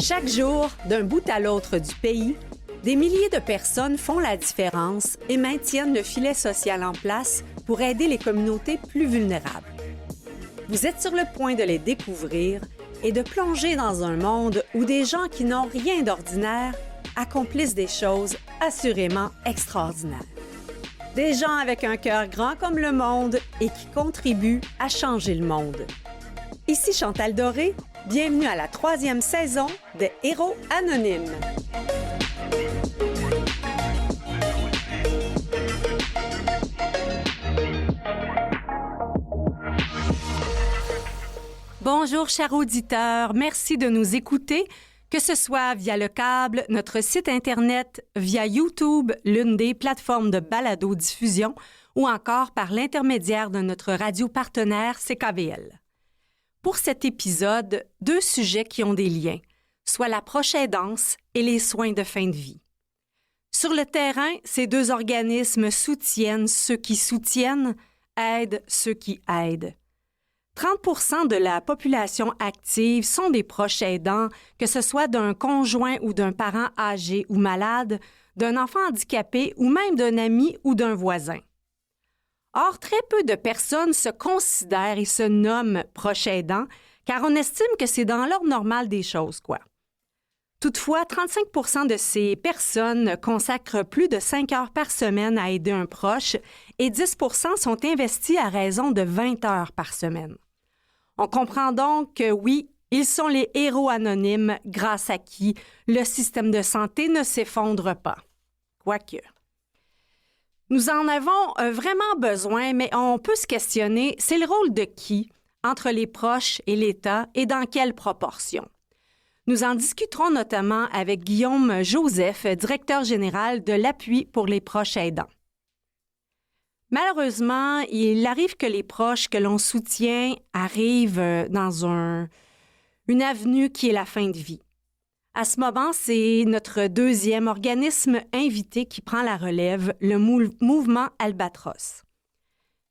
Chaque jour, d'un bout à l'autre du pays, des milliers de personnes font la différence et maintiennent le filet social en place pour aider les communautés plus vulnérables. Vous êtes sur le point de les découvrir et de plonger dans un monde où des gens qui n'ont rien d'ordinaire accomplissent des choses assurément extraordinaires. Des gens avec un cœur grand comme le monde et qui contribuent à changer le monde. Ici Chantal Doré, bienvenue à la 3e saison des Héros Anonymes. Bonjour chers auditeurs, merci de nous écouter, que ce soit via le câble, notre site Internet, via YouTube, l'une des plateformes de balado-diffusion, ou encore par l'intermédiaire de notre radio partenaire CKVL. Pour cet épisode, 2 sujets qui ont des liens, soit la proche aidance et les soins de fin de vie. Sur le terrain, ces 2 organismes soutiennent ceux qui soutiennent, aident ceux qui aident. 30% de la population active sont des proches aidants, que ce soit d'un conjoint ou d'un parent âgé ou malade, d'un enfant handicapé ou même d'un ami ou d'un voisin. Or, très peu de personnes se considèrent et se nomment proches aidants, car on estime que c'est dans l'ordre normal des choses, quoi. Toutefois, 35% de ces personnes consacrent plus de 5 heures par semaine à aider un proche et 10% sont investis à raison de 20 heures par semaine. On comprend donc que oui, ils sont les héros anonymes grâce à qui le système de santé ne s'effondre pas. Quoique. Nous en avons vraiment besoin, mais on peut se questionner, c'est le rôle de qui entre les proches et l'État et dans quelle proportion? Nous en discuterons notamment avec Guillaume Joseph, directeur général de l'Appui pour les proches aidants. Malheureusement, il arrive que les proches que l'on soutient arrivent dans une avenue qui est la fin de vie. À ce moment, c'est notre 2e organisme invité qui prend la relève, le mouvement Albatros.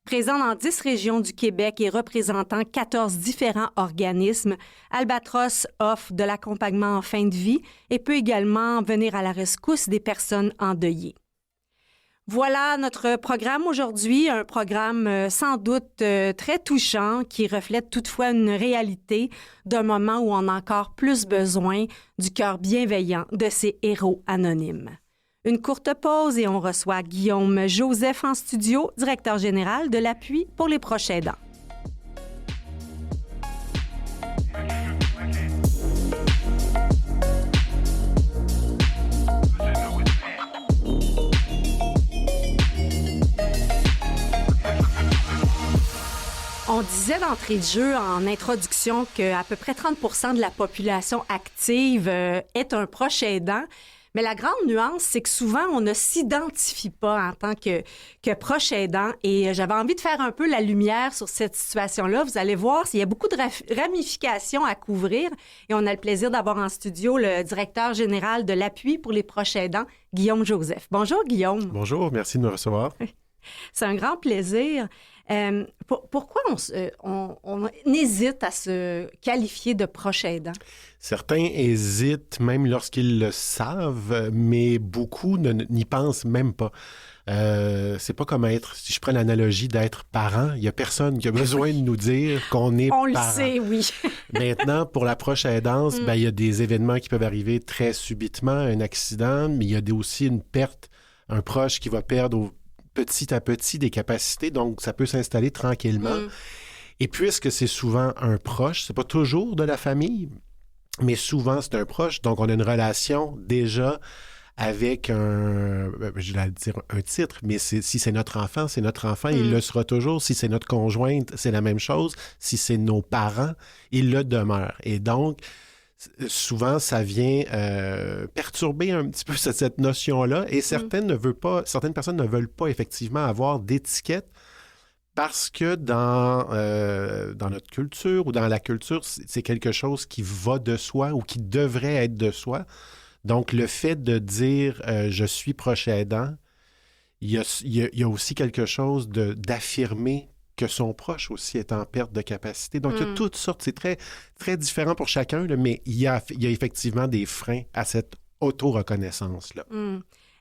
Présent dans 10 régions du Québec et représentant 14 différents organismes, Albatros offre de l'accompagnement en fin de vie et peut également venir à la rescousse des personnes endeuillées. Voilà notre programme aujourd'hui, un programme sans doute très touchant qui reflète toutefois une réalité d'un moment où on a encore plus besoin du cœur bienveillant de ces héros anonymes. Une courte pause et on reçoit Guillaume Joseph en studio, directeur général de l'Appui pour les proches aidants. On disait d'entrée de jeu en introduction qu'à peu près 30% de la population active est un proche aidant. Mais la grande nuance, c'est que souvent, on ne s'identifie pas en tant que proche aidant. Et j'avais envie de faire un peu la lumière sur cette situation-là. Vous allez voir, il y a beaucoup de ramifications à couvrir. Et on a le plaisir d'avoir en studio le directeur général de l'Appui pour les proches aidants, Guillaume Joseph. Bonjour, Guillaume. Bonjour, merci de me recevoir. C'est un grand plaisir. Pourquoi on hésite à se qualifier de proche aidant? Certains hésitent même lorsqu'ils le savent, mais beaucoup n'y pensent même pas. C'est pas comme si je prends l'analogie d'être parent, il y a personne qui a besoin de nous dire qu'on est parent. On le sait, oui. Maintenant, pour la proche aidance, il y a des événements qui peuvent arriver très subitement, un accident, mais il y a aussi une perte, un proche qui va perdre petit à petit des capacités, donc ça peut s'installer tranquillement. Et puisque c'est souvent un proche, c'est pas toujours de la famille, mais souvent c'est un proche, donc on a une relation déjà avec je vais dire un titre, mais si c'est notre enfant, c'est notre enfant, il le sera toujours. Si c'est notre conjointe, c'est la même chose. Si c'est nos parents, il le demeure. Et donc, souvent, ça vient perturber un petit peu cette notion-là et certaines personnes ne veulent pas effectivement avoir d'étiquette parce que dans notre culture ou dans la culture, c'est quelque chose qui va de soi ou qui devrait être de soi. Donc, le fait de dire « je suis proche aidant », il y a aussi quelque chose d'affirmer que son proche aussi est en perte de capacité. Donc, il y a toutes sortes, c'est très, très différent pour chacun, là, mais il y a effectivement des freins à cette auto-reconnaissance-là.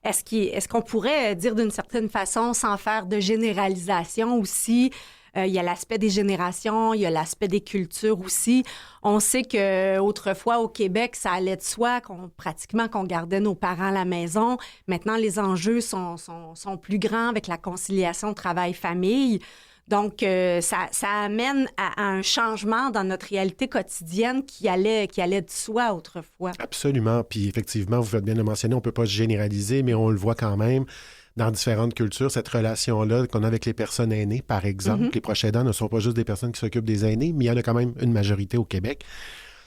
Est-ce qu'on pourrait dire d'une certaine façon, sans faire de généralisation aussi, il y a l'aspect des générations, il y a l'aspect des cultures aussi. On sait qu'autrefois, au Québec, ça allait de soi pratiquement qu'on gardait nos parents à la maison. Maintenant, les enjeux sont plus grands avec la conciliation travail-famille. Donc, ça amène à un changement dans notre réalité quotidienne qui allait de soi autrefois. Absolument. Puis effectivement, vous faites bien le mentionner, on ne peut pas généraliser, mais on le voit quand même dans différentes cultures, cette relation-là qu'on a avec les personnes aînées, par exemple. Les proches aidants ne sont pas juste des personnes qui s'occupent des aînés, mais il y en a quand même une majorité au Québec.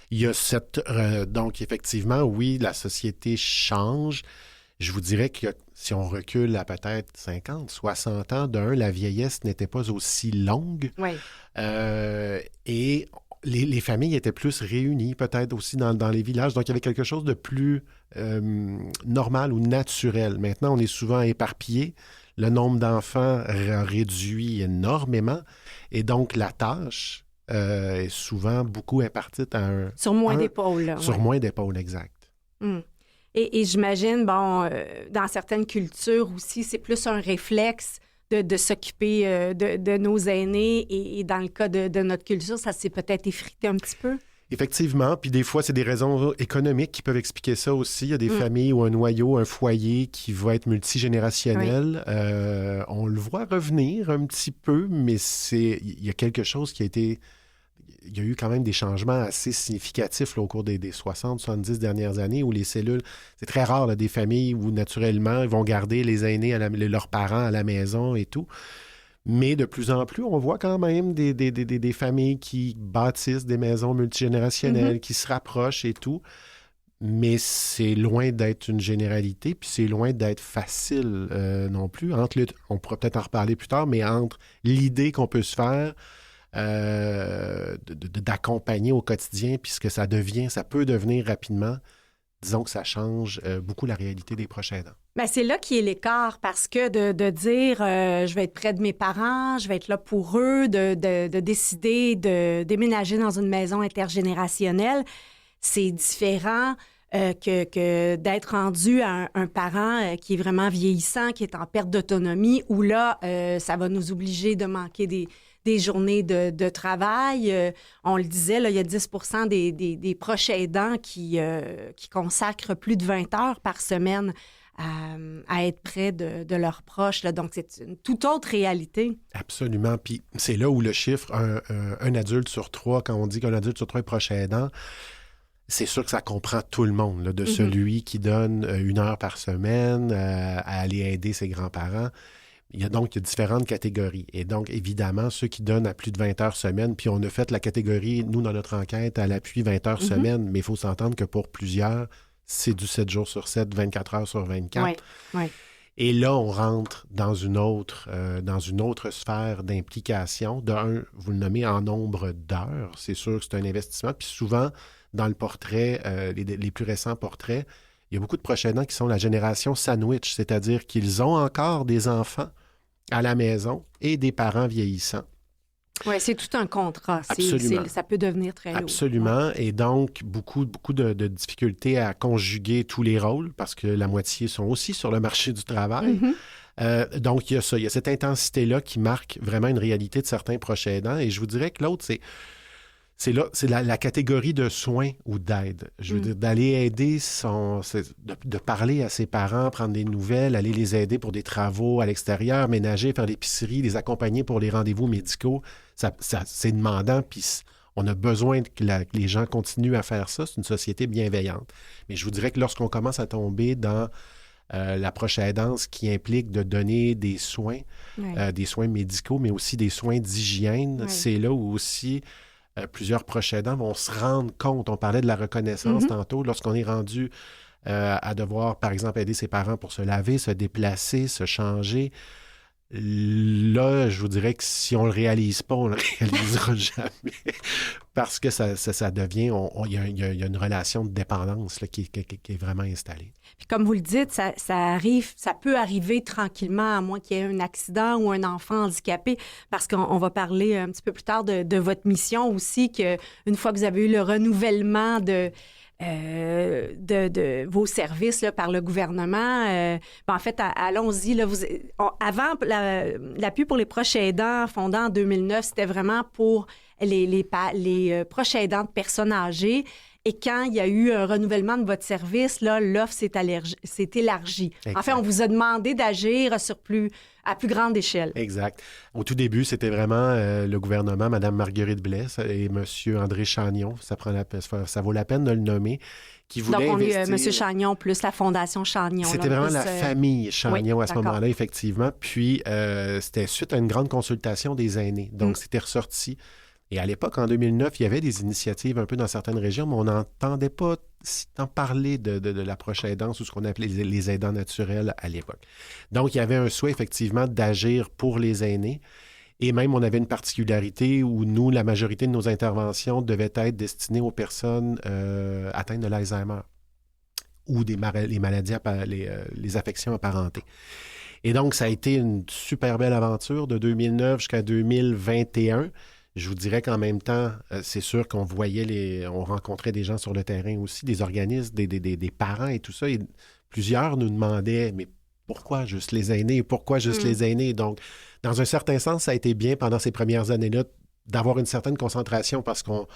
Il y a donc, effectivement, oui, la société change. Je vous dirais que si on recule à peut-être 50, 60 ans, la vieillesse n'était pas aussi longue. Oui. Et les familles étaient plus réunies, peut-être aussi dans les villages. Donc, il y avait quelque chose de plus normal ou naturel. Maintenant, on est souvent éparpillés. Le nombre d'enfants réduit énormément. Et donc, la tâche est souvent beaucoup impartie à sur moins d'épaules. Là, sur moins d'épaules, exact. Et j'imagine, dans certaines cultures aussi, c'est plus un réflexe de s'occuper de nos aînés. Et dans le cas de notre culture, ça s'est peut-être effrité un petit peu. Effectivement, puis des fois, c'est des raisons économiques qui peuvent expliquer ça aussi. Il y a des familles ou un noyau, un foyer qui va être multigénérationnel. Oui. On le voit revenir un petit peu, mais il y a quelque chose qui a été... Il y a eu quand même des changements assez significatifs là, au cours des 60, 70 dernières années où les cellules... C'est très rare, là, des familles où, naturellement, ils vont garder les aînés, leurs parents à la maison et tout. Mais de plus en plus, on voit quand même des familles qui bâtissent des maisons multigénérationnelles, qui se rapprochent et tout. Mais c'est loin d'être une généralité, puis c'est loin d'être facile non plus. On pourra peut-être en reparler plus tard, mais entre l'idée qu'on peut se faire d'accompagner au quotidien, puis ce que ça peut devenir rapidement, disons que ça change beaucoup la réalité des proches aidants. Bien, c'est là qui est l'écart, parce que de dire je vais être près de mes parents, je vais être là pour eux, de décider de déménager dans une maison intergénérationnelle, c'est différent que d'être rendu à un parent qui est vraiment vieillissant, qui est en perte d'autonomie, où là, ça va nous obliger de manquer des journées de travail. On le disait, là, il y a 10% des proches aidants qui consacrent plus de 20 heures par semaine à être près de leurs proches. Là. Donc, c'est une toute autre réalité. Absolument. Puis c'est là où le chiffre, un adulte sur 3, quand on dit qu'un adulte sur 3 est proche aidant, c'est sûr que ça comprend tout le monde, là, de celui qui donne 1 heure par semaine à aller aider ses grands-parents. Il y a différentes catégories. Et donc, évidemment, ceux qui donnent à plus de 20 heures semaine, puis on a fait la catégorie, nous, dans notre enquête, à l'appui 20 heures semaine, mais il faut s'entendre que pour plusieurs, c'est du 7 jours sur 7, 24 heures sur 24. Oui, oui. Et là, on rentre dans une autre sphère d'implication. Vous le nommez en nombre d'heures. C'est sûr que c'est un investissement. Puis souvent, dans le portrait, les plus récents portraits, il y a beaucoup de proches aidants qui sont la génération sandwich, c'est-à-dire qu'ils ont encore des enfants à la maison et des parents vieillissants. Oui, c'est tout un contrat. Ça peut devenir très lourd. Absolument. Ouais. Et donc, beaucoup de difficultés à conjuguer tous les rôles parce que la moitié sont aussi sur le marché du travail. Donc, il y a ça. Il y a cette intensité-là qui marque vraiment une réalité de certains proches aidants. Et je vous dirais que l'autre, c'est la catégorie de soins ou d'aide. Je veux dire, d'aller aider, de parler à ses parents, prendre des nouvelles, aller les aider pour des travaux à l'extérieur, ménager, faire l'épicerie, les accompagner pour les rendez-vous médicaux. Ça, c'est demandant, puis on a besoin que les gens continuent à faire ça. C'est une société bienveillante. Mais je vous dirais que lorsqu'on commence à tomber dans la proche aidance qui implique de donner des soins médicaux, mais aussi des soins d'hygiène, c'est là où aussi... plusieurs proches aidants vont se rendre compte, on parlait de la reconnaissance tantôt, lorsqu'on est rendu à devoir, par exemple, aider ses parents pour se laver, se déplacer, se changer, Là, je vous dirais que si on le réalise pas, on le réalisera jamais. Parce que ça devient... Il y a une relation de dépendance là, qui est vraiment installée. Puis comme vous le dites, ça peut arriver tranquillement, à moins qu'il y ait un accident ou un enfant handicapé, parce qu'on va parler un petit peu plus tard de votre mission aussi, qu'une fois que vous avez eu le renouvellement de vos services là, par le gouvernement. En fait, allons-y. Là, avant, l'appui pour les proches aidants, fondé en 2009, c'était vraiment pour les proches aidants de personnes âgées. Et quand il y a eu un renouvellement de votre service, là, l'offre s'est élargie. Exact. En fait, on vous a demandé d'agir à plus grande échelle. Exact. Au tout début, c'était vraiment le gouvernement, Mme Marguerite Blais et M. André Chagnon, ça vaut la peine de le nommer, qui voulait investir... Donc, on est M. Chagnon plus la Fondation Chagnon. C'était là, vraiment plus, la famille Chagnon oui, à ce moment-là, effectivement. Puis, c'était suite à une grande consultation des aînés. Donc, c'était ressorti. Et à l'époque, en 2009, il y avait des initiatives un peu dans certaines régions, mais on n'entendait pas tant parler de l'approche aidance ou ce qu'on appelait les aidants naturels à l'époque. Donc, il y avait un souhait, effectivement, d'agir pour les aînés. Et même, on avait une particularité où nous, la majorité de nos interventions devaient être destinées aux personnes atteintes de l'Alzheimer ou les maladies, les affections apparentées. Et donc, ça a été une super belle aventure de 2009 jusqu'à 2021. Je vous dirais qu'en même temps, c'est sûr qu'on on rencontrait des gens sur le terrain aussi, des organismes, des parents et tout ça. Et plusieurs nous demandaient, mais pourquoi juste les aînés? Pourquoi juste les aînés? Donc, dans un certain sens, ça a été bien pendant ces premières années-là d'avoir une certaine concentration parce qu'on,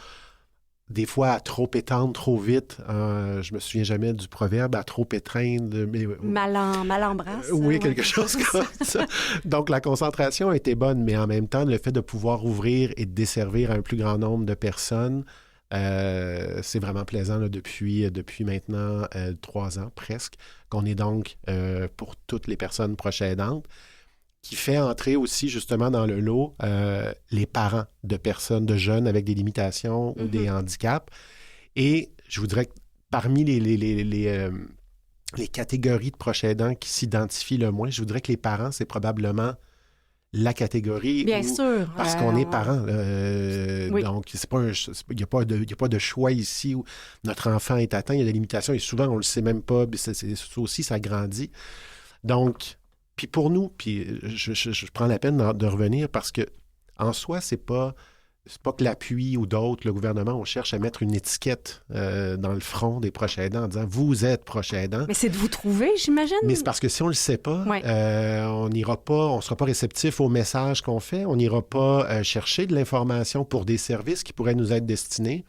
des fois, à trop étendre, trop vite, je me souviens jamais du proverbe, à trop étreindre... Mal embrasse. Oui, quelque chose comme ça. Donc, la concentration a été bonne, mais en même temps, le fait de pouvoir ouvrir et de desservir un plus grand nombre de personnes, c'est vraiment plaisant là, depuis maintenant 3 ans presque, qu'on est donc pour toutes les personnes proches aidantes, qui fait entrer aussi justement dans le lot les parents de personnes, de jeunes avec des limitations ou des handicaps. Et je vous dirais que parmi les catégories de proches aidants qui s'identifient le moins, je vous dirais que les parents, c'est probablement la catégorie. Bien sûr. Parce qu'on est parents. Oui. Donc, il n'y a pas de choix ici où notre enfant est atteint, il y a des limitations et souvent, on ne le sait même pas. Ça aussi, ça grandit. Donc, puis pour nous, puis je prends la peine de revenir parce que en soi, c'est pas que l'appui ou d'autres, le gouvernement, on cherche à mettre une étiquette dans le front des proches aidants en disant « vous êtes proche aidant ». Mais c'est de vous trouver, j'imagine. Mais c'est parce que si on ne le sait pas, on ne sera pas réceptif au message qu'on fait, on n'ira pas chercher de l'information pour des services qui pourraient nous être destinés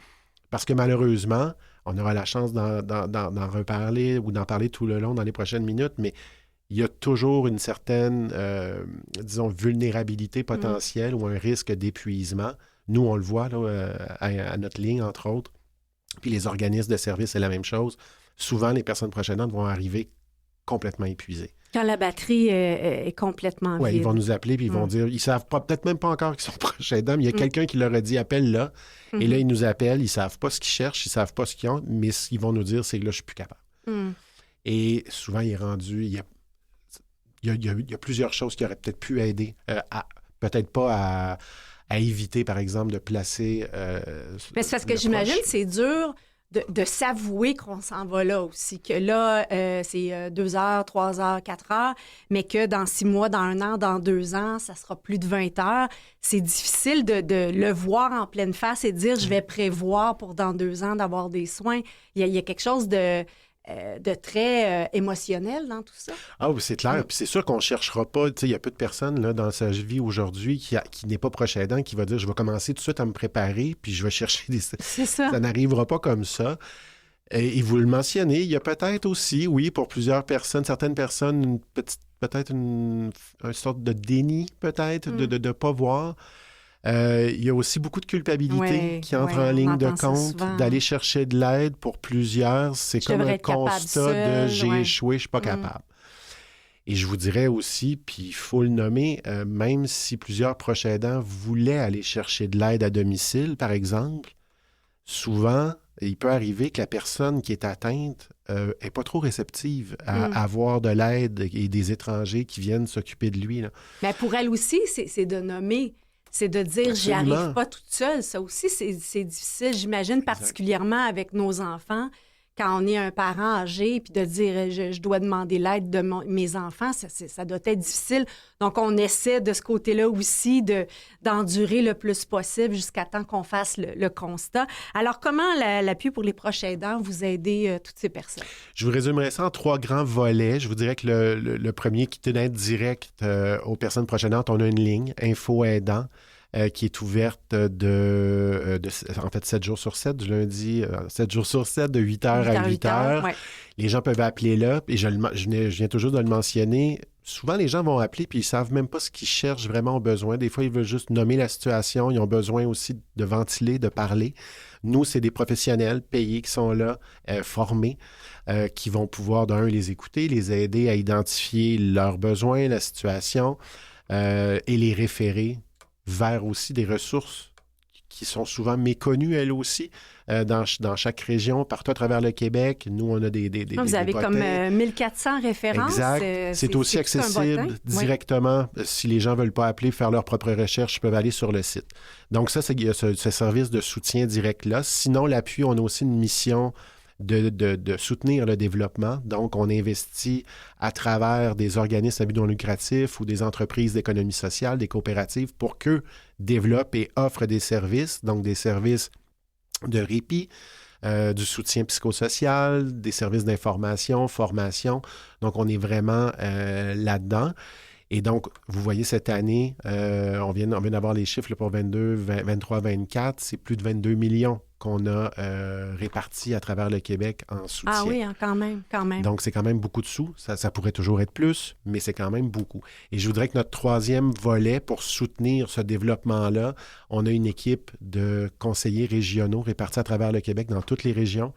parce que malheureusement, on aura la chance d'en reparler ou d'en parler tout le long dans les prochaines minutes, mais il y a toujours une certaine, disons, vulnérabilité potentielle ou un risque d'épuisement. Nous, on le voit là, à notre ligne, entre autres. Puis les organismes de service, c'est la même chose. Souvent, les personnes proches aidantes vont arriver complètement épuisées. Quand la batterie est complètement vide. Oui, ils vont nous appeler puis ils vont dire, ils savent pas, peut-être même pas encore qu'ils sont proches aidants, mais il y a quelqu'un qui leur a dit, appelle là. Et là, ils nous appellent, ils savent pas ce qu'ils cherchent, ils savent pas ce qu'ils ont, mais ce qu'ils vont nous dire, c'est que là, je suis plus capable. Et souvent, il est rendu... Il y a plusieurs choses qui auraient peut-être pu aider, peut-être pas à éviter, par exemple, de placer... mais c'est parce que j'imagine que c'est dur de s'avouer qu'on s'en va là aussi, que là, c'est 2 heures, 3 heures, 4 heures, mais que dans 6 mois, dans 1 an, dans 2 ans, ça sera plus de 20 heures. C'est difficile de le voir en pleine face et de dire « je vais prévoir pour dans 2 ans d'avoir des soins ». Il y a quelque chose de très émotionnel dans tout ça. Ah oui, c'est clair. Puis c'est sûr qu'on ne cherchera pas. Tu sais, il y a peu de personnes là, dans sa vie aujourd'hui qui n'est pas proche aidant qui va dire « je vais commencer tout de suite à me préparer puis je vais chercher des... » C'est ça. Ça n'arrivera pas comme ça. Et vous le mentionnez, il y a peut-être aussi, oui, pour plusieurs personnes, certaines personnes, peut-être une sorte de déni, peut-être, de ne pas voir. Il y a aussi beaucoup de culpabilité qui entre en ligne de compte, d'aller chercher de l'aide pour plusieurs. C'est comme un constat de j'ai échoué, je ne suis pas capable. Et je vous dirais aussi, puis il faut le nommer, même si plusieurs proches aidants voulaient aller chercher de l'aide à domicile, par exemple, souvent, il peut arriver que la personne qui est atteinte n'est pas trop réceptive à avoir de l'aide et des étrangers qui viennent s'occuper de lui, là. Mais pour elle aussi, c'est de nommer, c'est de dire « j'y arrive pas toute seule ». Ça aussi, c'est difficile, j'imagine, particulièrement avec nos enfants. Quand on est un parent âgé, puis de dire je dois demander l'aide de mes enfants, ça doit être difficile. Donc, on essaie de ce côté-là aussi d'endurer le plus possible jusqu'à temps qu'on fasse le constat. Alors, comment l'appui pour les proches aidants vous a aidé toutes ces personnes? Je vous résumerai ça en 3 grands volets. Je vous dirais que le premier qui est une aide directe aux personnes proches aidantes, on a une ligne, Info Aidant, qui est ouverte en fait 7 jours sur 7, du lundi, 7 jours sur 7, de 8h à 8h. Ouais. Les gens peuvent appeler là, et je viens toujours de le mentionner. Souvent, les gens vont appeler puis ils ne savent même pas ce qu'ils cherchent vraiment au besoin. Des fois, ils veulent juste nommer la situation. Ils ont besoin aussi de ventiler, de parler. Nous, c'est des professionnels payés qui sont là, formés, qui vont pouvoir, d'un, les écouter, les aider à identifier leurs besoins, la situation, et les référer vers aussi des ressources qui sont souvent méconnues, elles aussi, dans chaque région, partout à travers le Québec. Nous, on a des vous avez comme 1400 références. Exact. C'est aussi accessible directement. Oui. Si les gens ne veulent pas appeler, faire leur propre recherche, ils peuvent aller sur le site. Donc ça, il y a ce service de soutien direct-là. Sinon, l'appui, on a aussi une mission de soutenir le développement. Donc, on investit à travers des organismes à but non lucratif ou des entreprises d'économie sociale, des coopératives, pour qu'eux développent et offrent des services, donc des services de répit, du soutien psychosocial, des services d'information, formation. Donc, on est vraiment là-dedans. Et donc, vous voyez, cette année, on vient d'avoir les chiffres là, pour 22, 23, 24, c'est plus de 22 millions qu'on a répartis à travers le Québec en soutien. Ah oui, hein, quand même. Donc, c'est quand même beaucoup de sous. Ça pourrait toujours être plus, mais c'est quand même beaucoup. Et je voudrais que notre 3e volet, pour soutenir ce développement-là, on a une équipe de conseillers régionaux répartis à travers le Québec, dans toutes les régions.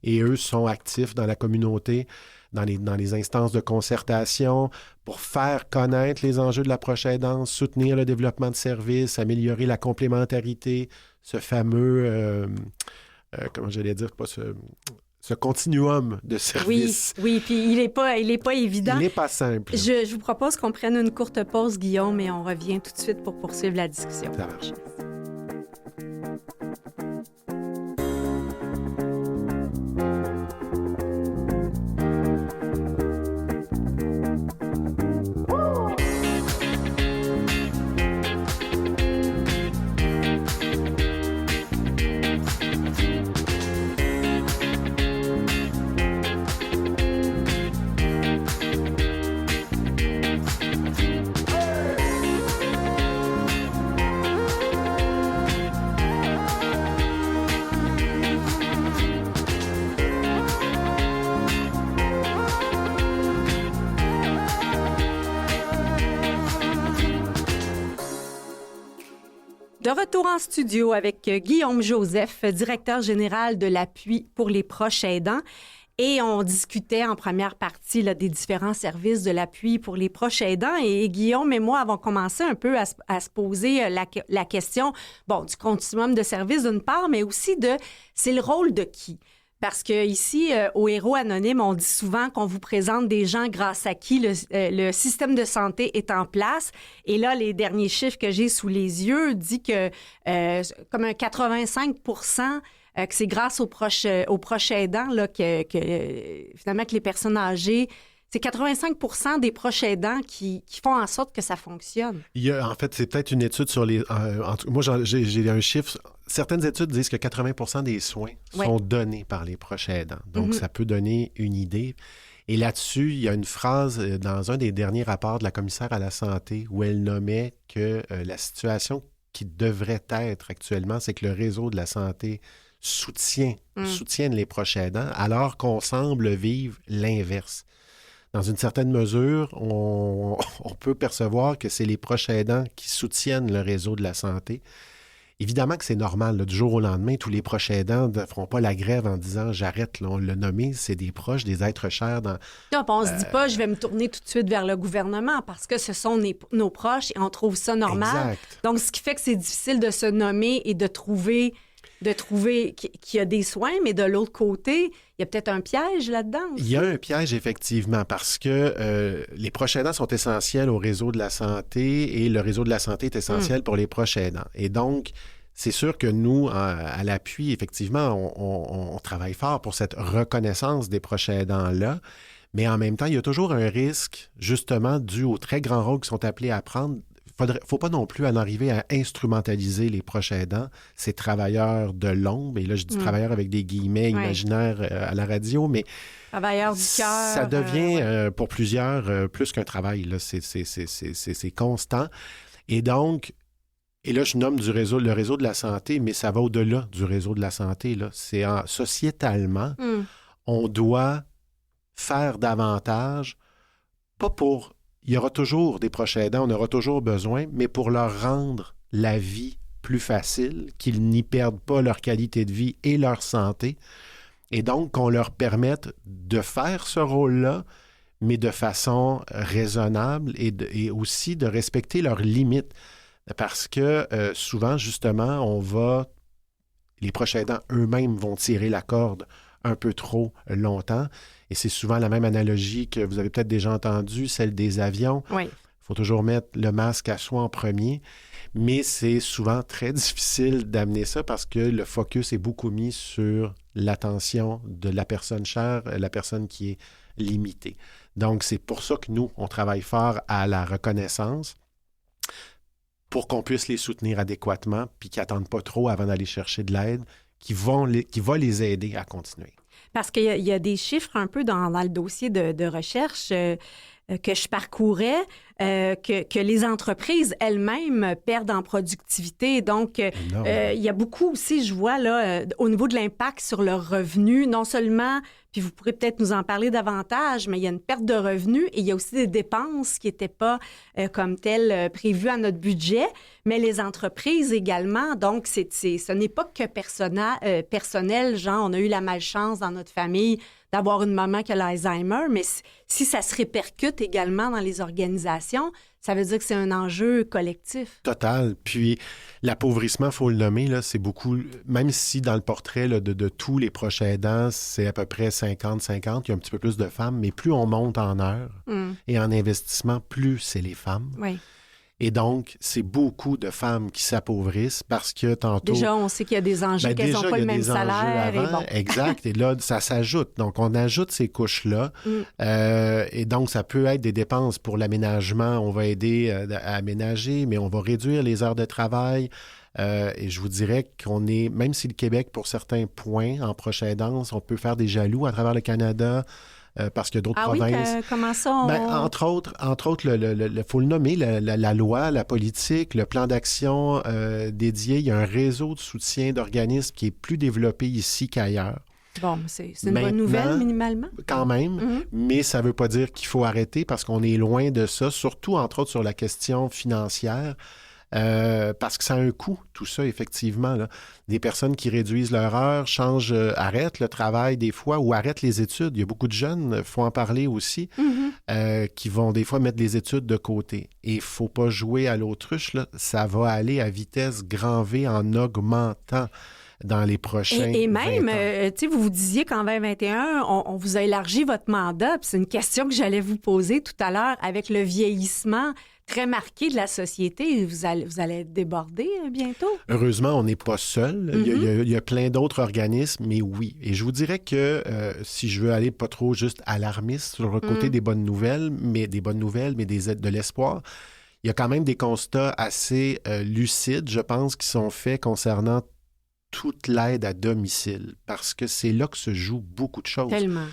Et eux sont actifs dans la communauté, dans les instances de concertation, pour faire connaître les enjeux de l'approche aidance, soutenir le développement de services, améliorer la complémentarité, ce fameux, comment j'allais dire, pas ce continuum de services. Oui, puis il est pas évident. Il n'est pas simple. Je vous propose qu'on prenne une courte pause, Guillaume, et on revient tout de suite pour poursuivre la discussion. Ça marche. De retour en studio avec Guillaume Joseph, directeur général de l'appui pour les proches aidants. Et on discutait en première partie là, des différents services de l'appui pour les proches aidants. Et Guillaume et moi avons commencé un peu à se poser la question du continuum de services d'une part, mais aussi c'est le rôle de qui? Parce qu'ici, au Héros Anonyme, on dit souvent qu'on vous présente des gens grâce à qui le système de santé est en place. Et là, les derniers chiffres que j'ai sous les yeux disent que comme un 85 que c'est grâce aux proches aidants là, que finalement que les personnes âgées, c'est 85 des proches aidants qui font en sorte que ça fonctionne. En fait, c'est peut-être une étude sur les... moi, j'ai un chiffre. Certaines études disent que 80 des soins sont donnés par les proches aidants. Donc, ça peut donner une idée. Et là-dessus, il y a une phrase dans un des derniers rapports de la commissaire à la santé où elle nommait que la situation qui devrait être actuellement, c'est que le réseau de la santé soutiennent les proches aidants, alors qu'on semble vivre l'inverse. Dans une certaine mesure, on peut percevoir que c'est les proches aidants qui soutiennent le réseau de la santé. Évidemment que c'est normal. Là, du jour au lendemain, tous les proches aidants ne feront pas la grève en disant « j'arrête ». On l'a nommé, c'est des proches, des êtres chers. Non, on ne se dit pas « je vais me tourner tout de suite vers le gouvernement » parce que ce sont nos proches et on trouve ça normal. Exact. Donc, ce qui fait que c'est difficile de se nommer et de trouver de trouver qu'il y a des soins, mais de l'autre côté, il y a peut-être un piège là-dedans aussi. Il y a un piège, effectivement, parce que les proches aidants sont essentiels au réseau de la santé et le réseau de la santé est essentiel pour les proches aidants. Et donc, c'est sûr que nous, à l'appui, effectivement, on travaille fort pour cette reconnaissance des proches aidants-là, mais en même temps, il y a toujours un risque, justement, dû aux très grands rôles qu'ils sont appelés à prendre. Il ne faut pas non plus en arriver à instrumentaliser les proches aidants, ces travailleurs de l'ombre, et là, je dis travailleurs avec des guillemets imaginaires à la radio, mais travailleurs du cœur. Ça devient, pour plusieurs, plus qu'un travail. Là. C'est constant. Et donc, et là, je nomme le réseau de la santé, mais ça va au-delà du réseau de la santé. Là. Sociétalement, on doit faire davantage, pas pour... Il y aura toujours des proches aidants, on aura toujours besoin, mais pour leur rendre la vie plus facile, qu'ils n'y perdent pas leur qualité de vie et leur santé, et donc qu'on leur permette de faire ce rôle-là, mais de façon raisonnable et aussi de respecter leurs limites. Parce que souvent, justement, les proches aidants eux-mêmes vont tirer la corde un peu trop longtemps. Et c'est souvent la même analogie que vous avez peut-être déjà entendue, celle des avions. Oui. Il faut toujours mettre le masque à soi en premier. Mais c'est souvent très difficile d'amener ça parce que le focus est beaucoup mis sur l'attention de la personne chère, la personne qui est limitée. Donc, c'est pour ça que nous, on travaille fort à la reconnaissance pour qu'on puisse les soutenir adéquatement puis qu'ils n'attendent pas trop avant d'aller chercher de l'aide qui va les aider à continuer. Parce qu'il y a des chiffres un peu dans le dossier de recherche que je parcourais, que les entreprises elles-mêmes perdent en productivité. Donc, il y a beaucoup aussi, je vois, là, au niveau de l'impact sur leurs revenus, non seulement, puis vous pourrez peut-être nous en parler davantage, mais il y a une perte de revenus et il y a aussi des dépenses qui n'étaient pas comme telles prévues à notre budget, mais les entreprises également. Donc, ce n'est pas que personnel, genre, on a eu la malchance dans notre famille d'avoir une maman qui a l'Alzheimer, mais si ça se répercute également dans les organisations, ça veut dire que c'est un enjeu collectif. Total. Puis l'appauvrissement, il faut le nommer, là, c'est beaucoup, même si dans le portrait là, de tous les proches aidants, c'est à peu près 50-50, il y a un petit peu plus de femmes, mais plus on monte en heures et en investissement, plus c'est les femmes. Oui. Et donc, c'est beaucoup de femmes qui s'appauvrissent parce que tantôt... Déjà, on sait qu'il y a des enjeux, qu'elles n'ont pas le même salaire. Et bon. Exact. Et là, ça s'ajoute. Donc, on ajoute ces couches-là. Et donc, ça peut être des dépenses pour l'aménagement. On va aider à aménager, mais on va réduire les heures de travail. Et je vous dirais qu'on est, même si le Québec, pour certains points, en proche aidance, on peut faire des jaloux à travers le Canada, parce qu'il y a d'autres provinces. Oui, comment ça? Entre autres, il faut le nommer, la loi, la politique, le plan d'action dédié. Il y a un réseau de soutien d'organismes qui est plus développé ici qu'ailleurs. Bon, c'est une bonne nouvelle, minimalement. Quand même, mais ça ne veut pas dire qu'il faut arrêter parce qu'on est loin de ça, surtout, entre autres, sur la question financière. Parce que ça a un coût, tout ça, effectivement. Là. Des personnes qui réduisent leur heure, arrêtent le travail des fois ou arrêtent les études. Il y a beaucoup de jeunes, il faut en parler aussi, qui vont des fois mettre les études de côté. Et il ne faut pas jouer à l'autruche, là. Ça va aller à vitesse grand V en augmentant dans les prochains Et même, 20 ans. Tu sais, vous disiez qu'en 2021, on vous a élargi votre mandat. Puis c'est une question que j'allais vous poser tout à l'heure avec le vieillissement très marqué de la société. Vous allez être débordé bientôt. Heureusement, on n'est pas seul. Il y a plein d'autres organismes, mais oui. Et je vous dirais que si je veux aller pas trop juste alarmiste sur le côté des bonnes nouvelles, mais de l'espoir, il y a quand même des constats assez lucides, je pense, qui sont faits concernant toute l'aide à domicile, parce que c'est là que se joue beaucoup de choses. Tellement.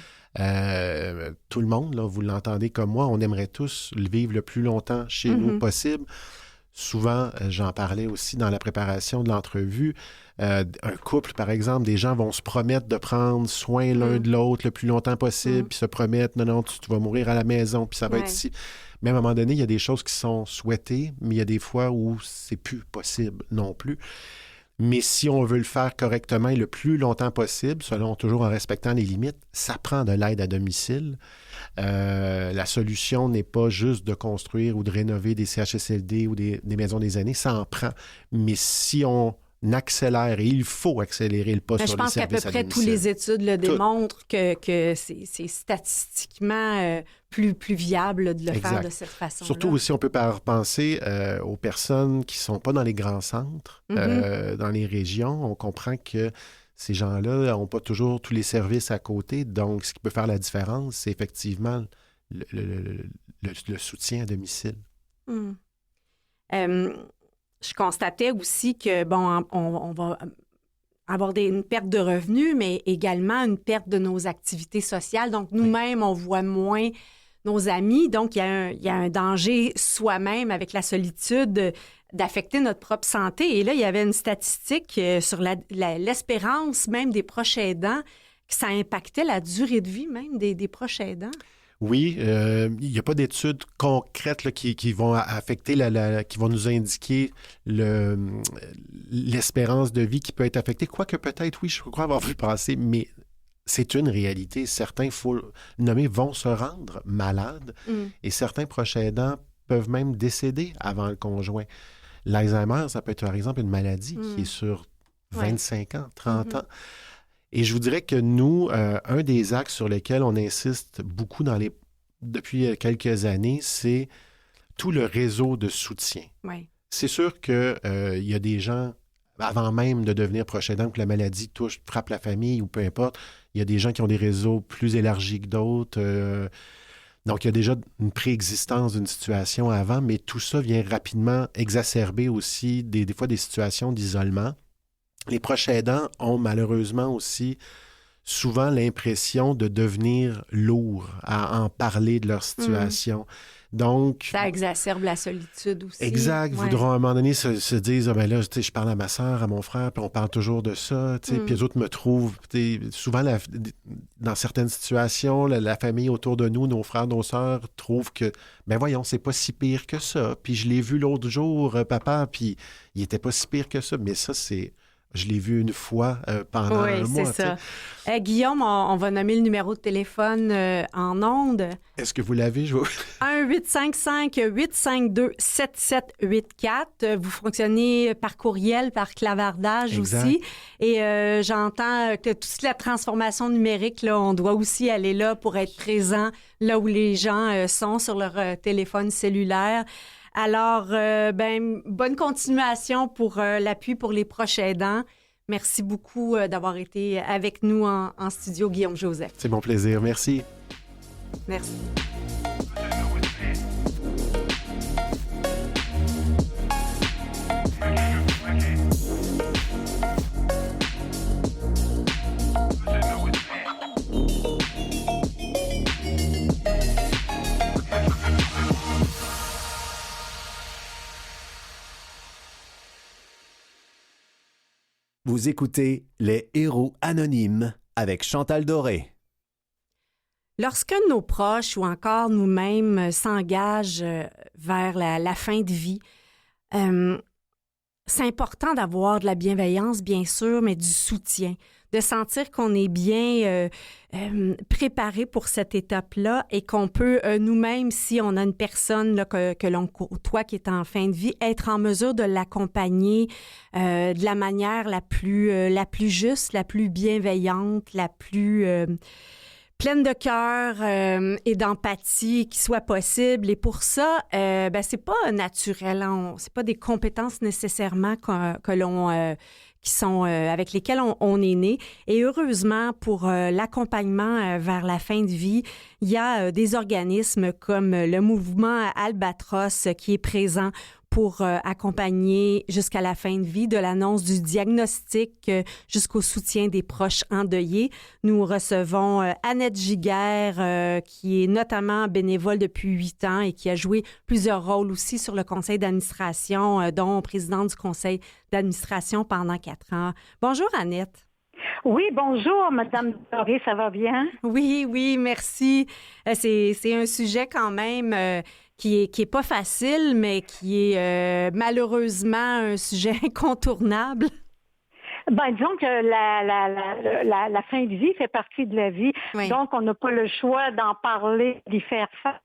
Tout le monde, là, vous l'entendez comme moi, on aimerait tous le vivre le plus longtemps chez nous possible. Souvent, j'en parlais aussi dans la préparation de l'entrevue, un couple, par exemple, des gens vont se promettre de prendre soin l'un de l'autre le plus longtemps possible, puis se promettre, non, tu vas mourir à la maison, puis ça va être ici. Mais à un moment donné, il y a des choses qui sont souhaitées, mais il y a des fois où c'est plus possible non plus. Mais si on veut le faire correctement et le plus longtemps possible, selon toujours en respectant les limites, ça prend de l'aide à domicile. La solution n'est pas juste de construire ou de rénover des CHSLD ou des maisons des aînés, ça en prend. Mais si on accélère et il faut accélérer le pas sur les services à domicile. Je pense qu'à peu près toutes les études le démontrent que c'est statistiquement plus viable de le faire de cette façon-là. Surtout aussi, on peut penser aux personnes qui ne sont pas dans les grands centres, dans les régions. On comprend que ces gens-là n'ont pas toujours tous les services à côté. Donc, ce qui peut faire la différence, c'est effectivement le soutien à domicile. Je constatais aussi que, on va avoir une perte de revenus, mais également une perte de nos activités sociales. Donc, nous-mêmes, on voit moins nos amis. Donc, il y a un danger soi-même avec la solitude d'affecter notre propre santé. Et là, il y avait une statistique sur l'espérance même des proches aidants, que ça impactait la durée de vie même des proches aidants. Oui, il n'y a pas d'études concrètes là, qui vont affecter, qui vont nous indiquer l'espérance de vie qui peut être affectée. Quoique peut-être, oui, je crois avoir vu passer, mais c'est une réalité. Certains, il faut le nommer, vont se rendre malades et certains proches aidants peuvent même décéder avant le conjoint. L'Alzheimer, ça peut être par exemple une maladie qui est sur 25 ans, 30 ans. Et je vous dirais que nous, un des axes sur lesquels on insiste beaucoup depuis quelques années, c'est tout le réseau de soutien. Oui. C'est sûr qu'il y a des gens, avant même de devenir proche aidant, que la maladie frappe la famille ou peu importe, il y a des gens qui ont des réseaux plus élargis que d'autres. Donc, il y a déjà une préexistence d'une situation avant, mais tout ça vient rapidement exacerber aussi des fois des situations d'isolement. Les proches aidants ont malheureusement aussi souvent l'impression de devenir lourds à en parler de leur situation. Donc, ça exacerbe la solitude aussi. Exact. Voudront à un moment donné se dire ah ben là, je parle à ma soeur, à mon frère, puis on parle toujours de ça. Puis les autres me trouvent. Souvent, dans certaines situations, la famille autour de nous, nos frères, nos sœurs, trouvent que ben voyons, c'est pas si pire que ça. Puis je l'ai vu l'autre jour, papa, puis il était pas si pire que ça. Mais ça, je l'ai vu une fois pendant un mois. Oui, c'est ça. Guillaume, on va nommer le numéro de téléphone en ondes. Est-ce que vous l'avez? 1-855-852-7784. Vous fonctionnez par courriel, par clavardage aussi. Et j'entends que toute la transformation numérique, là, on doit aussi aller là pour être présent là où les gens sont sur leur téléphone cellulaire. Alors, bonne continuation pour l'appui pour les proches aidants. Merci beaucoup d'avoir été avec nous en studio, Guillaume Joseph. C'est mon plaisir. Merci. Merci. Vous écoutez Les Héros Anonymes avec Chantal Doré. Lorsqu'un de nos proches ou encore nous-mêmes s'engage vers la fin de vie, c'est important d'avoir de la bienveillance, bien sûr, mais du soutien, de sentir qu'on est bien préparé pour cette étape-là et qu'on peut nous-mêmes, si on a une personne là, que l'on côtoie qui est en fin de vie, être en mesure de l'accompagner de la manière la plus juste, la plus bienveillante, la plus pleine de cœur et d'empathie qui soit possible. Et pour ça, c'est pas naturel. Hein? C'est pas des compétences nécessairement que l'on qui sont avec lesquels on est né. Et heureusement, pour l'accompagnement vers la fin de vie, il y a des organismes comme le mouvement Albatros qui est présent pour accompagner jusqu'à la fin de vie, de l'annonce du diagnostic jusqu'au soutien des proches endeuillés. Nous recevons Annette Giguère, qui est notamment bénévole depuis 8 ans et qui a joué plusieurs rôles aussi sur le conseil d'administration, dont présidente du conseil d'administration pendant 4 ans. Bonjour, Annette. Oui, bonjour, Madame Doré, ça va bien? Oui, merci. C'est un sujet quand même qui est pas facile, mais qui est malheureusement un sujet incontournable. Disons que la fin de vie fait partie de la vie. Oui. Donc, on n'a pas le choix d'en parler, d'y faire face.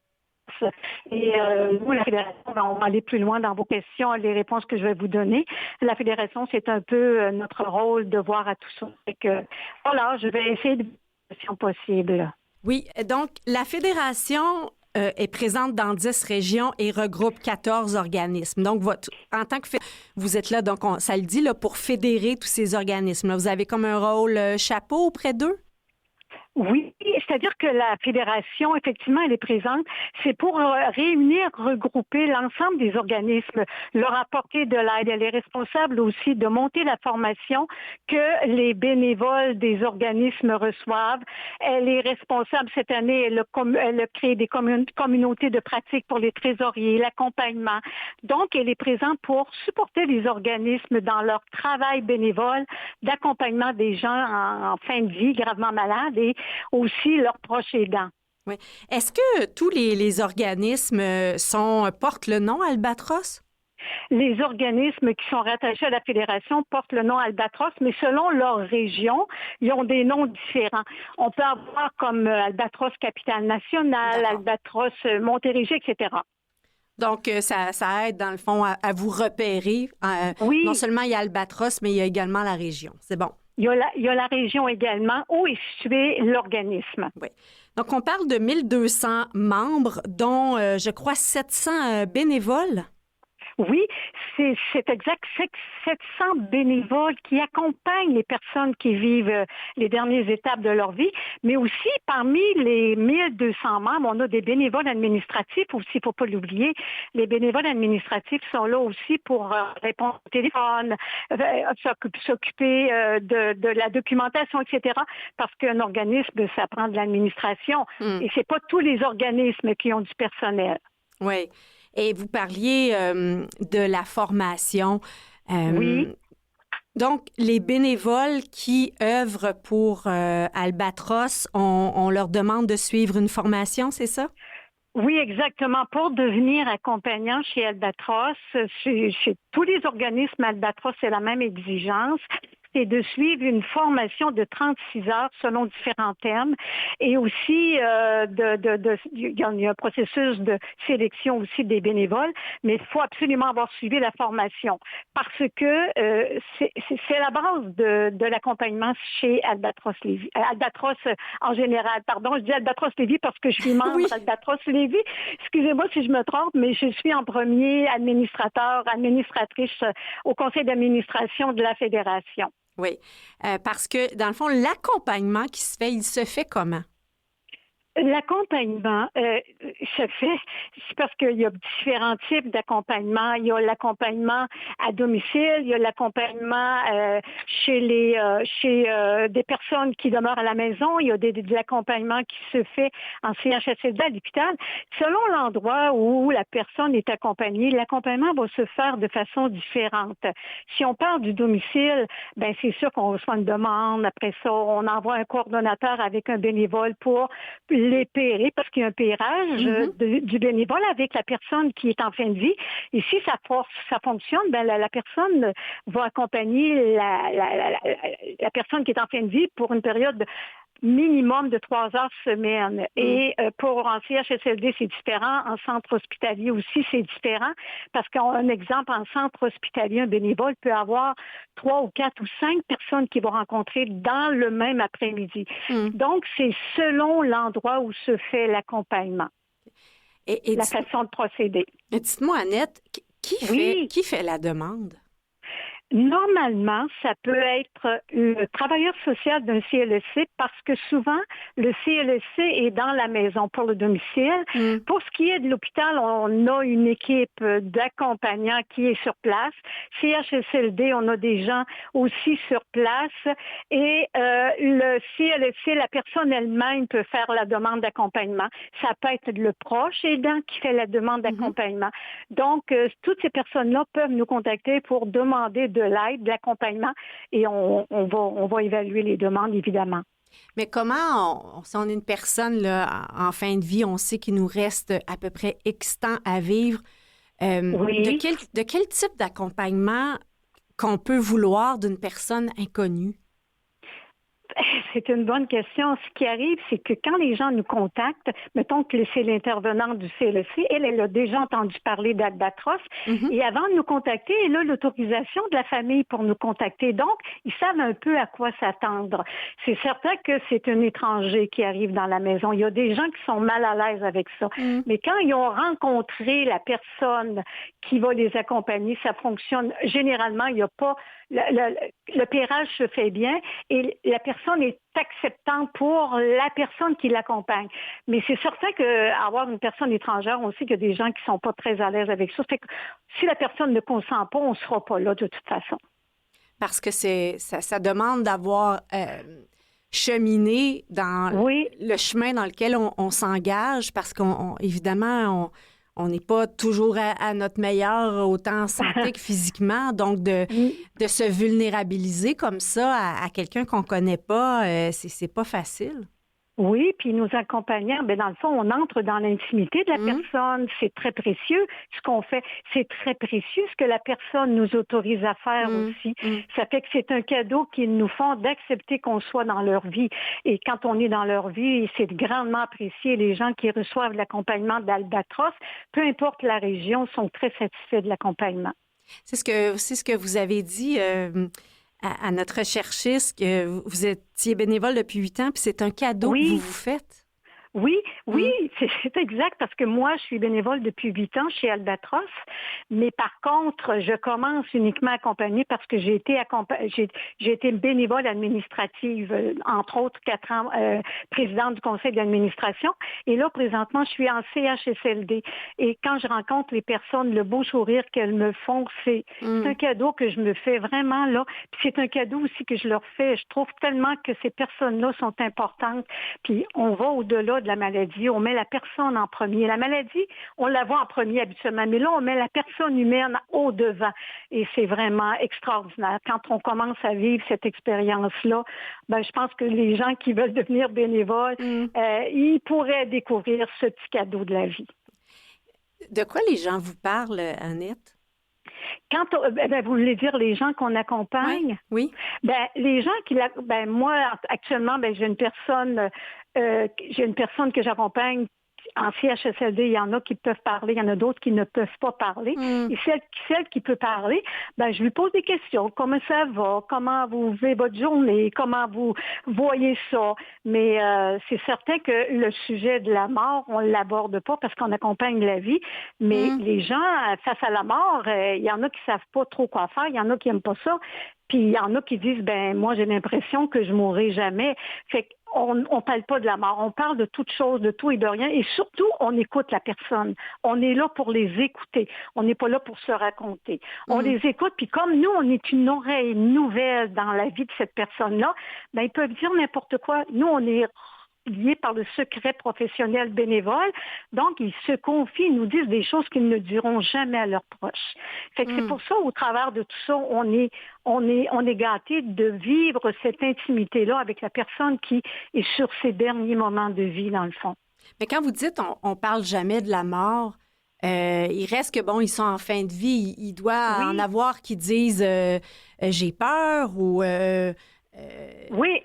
Et nous, la Fédération, on va aller plus loin dans vos questions, les réponses que je vais vous donner. La Fédération, c'est un peu notre rôle de voir à tout ça. Fait que, voilà, je vais essayer de faire possible. Oui, donc la Fédération est présente dans 10 régions et regroupe 14 organismes. Donc, en tant que vous êtes là, donc ça le dit, là, pour fédérer tous ces organismes. Là, vous avez comme un rôle chapeau auprès d'eux? Oui, c'est-à-dire que la fédération, effectivement, elle est présente. C'est pour réunir, regrouper l'ensemble des organismes, leur apporter de l'aide. Elle est responsable aussi de monter la formation que les bénévoles des organismes reçoivent. Elle est responsable cette année, elle a créé des communautés de pratique pour les trésoriers, l'accompagnement. Donc, elle est présente pour supporter les organismes dans leur travail bénévole d'accompagnement des gens en fin de vie, gravement malades, et aussi leurs proches aidants. Oui. Est-ce que tous les organismes portent le nom Albatros? Les organismes qui sont rattachés à la Fédération portent le nom Albatros, mais selon leur région, ils ont des noms différents. On peut avoir comme Albatros Capitale-Nationale, Albatros Montérégie, etc. Donc, ça aide, dans le fond, à vous repérer. Oui. Non seulement il y a Albatros, mais il y a également la région. C'est bon. Il y a la région également où est situé l'organisme. Oui. Donc, on parle de 1200 membres, dont, je crois, 700 bénévoles. Oui, c'est exact. 700 bénévoles qui accompagnent les personnes qui vivent les dernières étapes de leur vie, mais aussi parmi les 1200 membres, on a des bénévoles administratifs aussi, il ne faut pas l'oublier. Les bénévoles administratifs sont là aussi pour répondre au téléphone, s'occuper de la documentation, etc. Parce qu'un organisme, ça prend de l'administration. Et c'est pas tous les organismes qui ont du personnel. Oui. Et vous parliez de la formation. Oui. Donc, les bénévoles qui œuvrent pour Albatros, on leur demande de suivre une formation, c'est ça? Oui, exactement. Pour devenir accompagnant chez Albatros, chez tous les organismes Albatros, c'est la même exigence. C'est de suivre une formation de 36 heures selon différents thèmes et aussi il y a un processus de sélection aussi des bénévoles, mais il faut absolument avoir suivi la formation parce que c'est la base de l'accompagnement chez Albatros Lévis. Albatros en général, pardon, je dis Albatros Lévis parce que je suis membre d'Albatros Lévis. Excusez-moi si je me trompe, mais je suis en premier administratrice au conseil d'administration de la Fédération. Oui, parce que, dans le fond, l'accompagnement qui se fait, il se fait comment? L'accompagnement se fait, c'est parce qu'il y a différents types d'accompagnement. Il y a l'accompagnement à domicile, il y a l'accompagnement chez des personnes qui demeurent à la maison, il y a de l'accompagnement qui se fait en CHSLD à l'hôpital. Selon l'endroit où la personne est accompagnée, l'accompagnement va se faire de façon différente. Si on parle du domicile, ben c'est sûr qu'on reçoit une demande. Après ça, on envoie un coordonnateur avec un bénévole pour les pairer parce qu'il y a un pairage du bénévole avec la personne qui est en fin de vie. Et si ça fonctionne, ben la personne va accompagner la personne qui est en fin de vie pour une période minimum de 3 heures semaine. Et pour en CHSLD, c'est différent. En centre hospitalier aussi, c'est différent. Parce qu'un exemple, en centre hospitalier, un bénévole peut avoir 3 ou 4 ou 5 personnes qu'il va rencontrer dans le même après-midi. Donc, c'est selon l'endroit où se fait l'accompagnement. Et la façon de procéder. Dites-moi, Annette, qui fait la demande? Normalement, ça peut être le travailleur social d'un CLSC parce que souvent, le CLSC est dans la maison pour le domicile. Pour ce qui est de l'hôpital, on a une équipe d'accompagnants qui est sur place. CHSLD, on a des gens aussi sur place. Et le CLSC, la personne elle-même peut faire la demande d'accompagnement. Ça peut être le proche aidant qui fait la demande d'accompagnement. Donc, toutes ces personnes-là peuvent nous contacter pour demander de l'aide, de l'accompagnement, et on va évaluer les demandes, évidemment. Mais comment, si on est une personne là, en fin de vie, on sait qu'il nous reste à peu près X temps à vivre, de quel type d'accompagnement qu'on peut vouloir d'une personne inconnue? c'est une bonne question. Ce qui arrive, c'est que quand les gens nous contactent, mettons que c'est l'intervenante du CLSC, elle a déjà entendu parler d'Albatros, et avant de nous contacter, elle a l'autorisation de la famille pour nous contacter. Donc, ils savent un peu à quoi s'attendre. C'est certain que c'est un étranger qui arrive dans la maison. Il y a des gens qui sont mal à l'aise avec ça. Mais quand ils ont rencontré la personne qui va les accompagner, ça fonctionne. Généralement, il n'y a pas... Le pérage se fait bien et la personne est acceptante pour la personne qui l'accompagne. Mais c'est certain qu'avoir une personne étrangère, on sait qu'il y a des gens qui ne sont pas très à l'aise avec ça. Fait que si la personne ne consent pas, on ne sera pas là de toute façon. Parce que ça demande d'avoir cheminé dans le chemin dans lequel on s'engage, parce qu'évidemment, on n'est pas toujours à notre meilleur, autant en santé que physiquement. Donc, de se vulnérabiliser comme ça à quelqu'un qu'on ne connaît pas, c'est pas facile. Oui, puis nous accompagnant, dans le fond, on entre dans l'intimité de la personne. C'est très précieux ce qu'on fait. C'est très précieux ce que la personne nous autorise à faire aussi. Ça fait que c'est un cadeau qu'ils nous font d'accepter qu'on soit dans leur vie. Et quand on est dans leur vie, c'est grandement apprécié. Les gens qui reçoivent l'accompagnement d'Albatros, peu importe la région, sont très satisfaits de l'accompagnement. C'est ce que vous avez dit à notre recherchiste, que vous étiez bénévole depuis 8 ans, puis c'est un cadeau que vous faites. Oui, c'est exact, parce que moi, je suis bénévole depuis 8 ans chez Albatros, mais par contre, je commence uniquement à accompagner parce que j'ai été bénévole administrative, entre autres 4 ans, présidente du conseil d'administration, et là, présentement, je suis en CHSLD, et quand je rencontre les personnes, le beau sourire qu'elles me font, c'est un cadeau que je me fais vraiment, là, puis c'est un cadeau aussi que je leur fais. Je trouve tellement que ces personnes-là sont importantes, puis on va au-delà de la maladie, on met la personne en premier. La maladie, on la voit en premier habituellement, mais là, on met la personne humaine au devant. Et c'est vraiment extraordinaire. Quand on commence à vivre cette expérience-là, je pense que les gens qui veulent devenir bénévoles, ils pourraient découvrir ce petit cadeau de la vie. De quoi les gens vous parlent, Annette? Quand vous voulez dire les gens qu'on accompagne? Oui. Les gens moi, actuellement, j'ai une personne que j'accompagne en CHSLD. Il y en a qui peuvent parler, il y en a d'autres qui ne peuvent pas parler. Et celle qui peut parler, je lui pose des questions. Comment ça va? Comment vous vivez votre journée? Comment vous voyez ça? Mais c'est certain que le sujet de la mort, on ne l'aborde pas parce qu'on accompagne la vie. Mais les gens, face à la mort, il y en a qui ne savent pas trop quoi faire. Il y en a qui n'aiment pas ça. Puis il y en a qui disent, moi, j'ai l'impression que je mourrai jamais. Fait qu'on ne parle pas de la mort. On parle de toute chose, de tout et de rien. Et surtout, on écoute la personne. On est là pour les écouter. On n'est pas là pour se raconter. On les écoute. Puis comme nous, on est une oreille nouvelle dans la vie de cette personne-là, ils peuvent dire n'importe quoi. Nous, on est liés par le secret professionnel bénévole. Donc, ils se confient, ils nous disent des choses qu'ils ne diront jamais à leurs proches. Fait que c'est pour ça, au travers de tout ça, on est gâtés de vivre cette intimité-là avec la personne qui est sur ses derniers moments de vie, dans le fond. Mais quand vous dites on parle jamais de la mort, il reste que, ils sont en fin de vie. Il doit en avoir qui disent j'ai peur ou... Oui,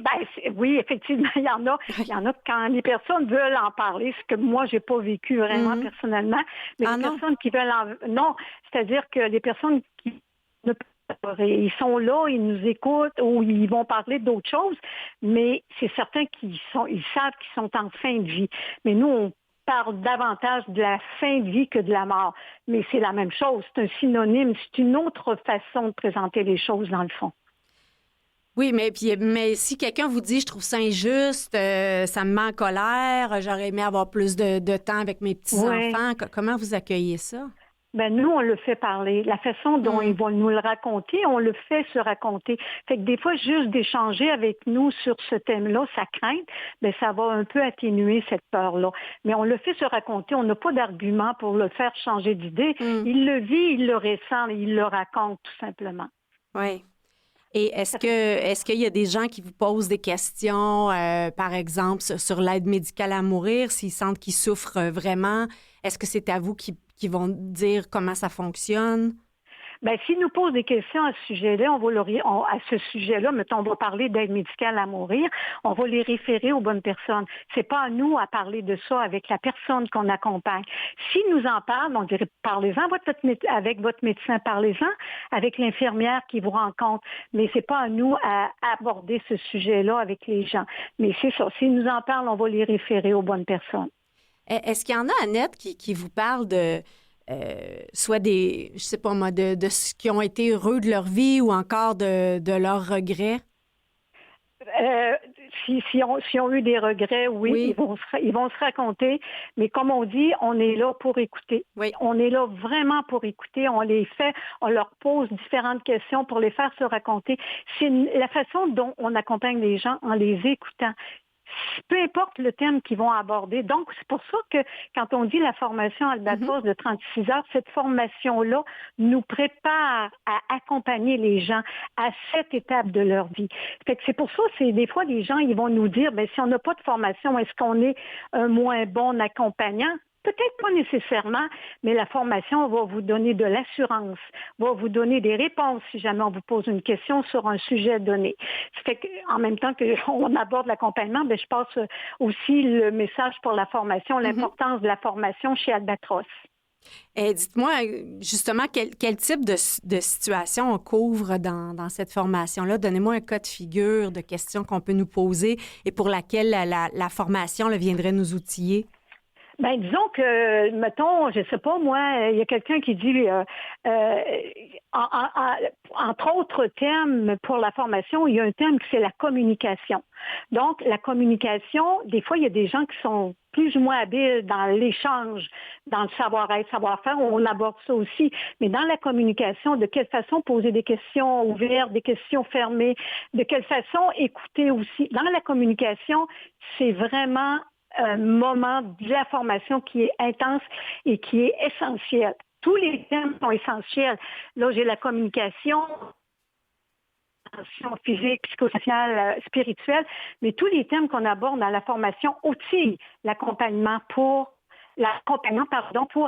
effectivement, il y en a quand les personnes veulent en parler, ce que moi, j'ai pas vécu vraiment personnellement, mais les personnes qui veulent non, c'est-à-dire que les personnes qui ne peuvent pas, ils sont là, ils nous écoutent ou ils vont parler d'autres choses, mais c'est certain ils savent qu'ils sont en fin de vie. Mais nous, on parle davantage de la fin de vie que de la mort. Mais c'est la même chose, c'est un synonyme, c'est une autre façon de présenter les choses dans le fond. Oui, mais si quelqu'un vous dit « je trouve ça injuste, ça me met en colère, j'aurais aimé avoir plus de temps avec mes petits-enfants », comment vous accueillez ça? Nous, on le fait parler. La façon dont ils vont nous le raconter, on le fait se raconter. Fait que des fois, juste d'échanger avec nous sur ce thème-là, sa crainte, ça va un peu atténuer cette peur-là. Mais on le fait se raconter. On n'a pas d'argument pour le faire changer d'idée. Il le vit, il le ressent, il le raconte tout simplement. Oui. Et est-ce qu'il y a des gens qui vous posent des questions, par exemple, sur l'aide médicale à mourir, s'ils sentent qu'ils souffrent vraiment? Est-ce que c'est à vous qui vont dire comment ça fonctionne? Bien, s'ils nous posent des questions à ce sujet-là, à ce sujet-là, mettons, on va parler d'aide médicale à mourir, on va les référer aux bonnes personnes. C'est pas à nous à parler de ça avec la personne qu'on accompagne. S'ils nous en parlent, on dirait, parlez-en avec votre médecin, parlez-en avec l'infirmière qui vous rencontre. Mais c'est pas à nous à aborder ce sujet-là avec les gens. Mais c'est ça. S'ils nous en parlent, on va les référer aux bonnes personnes. Est-ce qu'il y en a, Annette, qui vous parlent de soit des, je sais pas moi, de ce qui ont été heureux de leur vie ou encore de leurs regrets? Si on eu des regrets, oui. Ils vont se raconter. Mais comme on dit, on est là pour écouter. Oui. On est là vraiment pour écouter. On leur pose différentes questions pour les faire se raconter. C'est la façon dont on accompagne les gens en les écoutant. Peu importe le thème qu'ils vont aborder. Donc, c'est pour ça que quand on dit la formation Albatros de 36 heures, cette formation-là nous prépare à accompagner les gens à cette étape de leur vie. Fait que c'est pour ça, des fois, les gens, ils vont nous dire, bien, si on n'a pas de formation, est-ce qu'on est un moins bon accompagnant? Peut-être pas nécessairement, mais la formation va vous donner de l'assurance, va vous donner des réponses si jamais on vous pose une question sur un sujet donné. Ça fait qu'en même temps qu'on aborde l'accompagnement, je passe aussi le message pour la formation, l'importance de la formation chez Albatros. Dites-moi, justement, quel type de situation on couvre dans cette formation-là? Donnez-moi un cas de figure de questions qu'on peut nous poser et pour laquelle la formation viendrait nous outiller. Ben, disons que, mettons, je sais pas, moi, il y a quelqu'un qui dit, entre autres thèmes pour la formation, il y a un thème qui c'est la communication. Donc, la communication, des fois, il y a des gens qui sont plus ou moins habiles dans l'échange, dans le savoir-être, savoir-faire, on aborde ça aussi. Mais dans la communication, de quelle façon poser des questions ouvertes, des questions fermées, de quelle façon écouter aussi. Dans la communication, c'est vraiment un moment de la formation qui est intense et qui est essentiel. Tous les thèmes sont essentiels. Là, j'ai la communication physique, psychosociale, spirituelle, mais tous les thèmes qu'on aborde dans la formation outillent l'accompagnement pour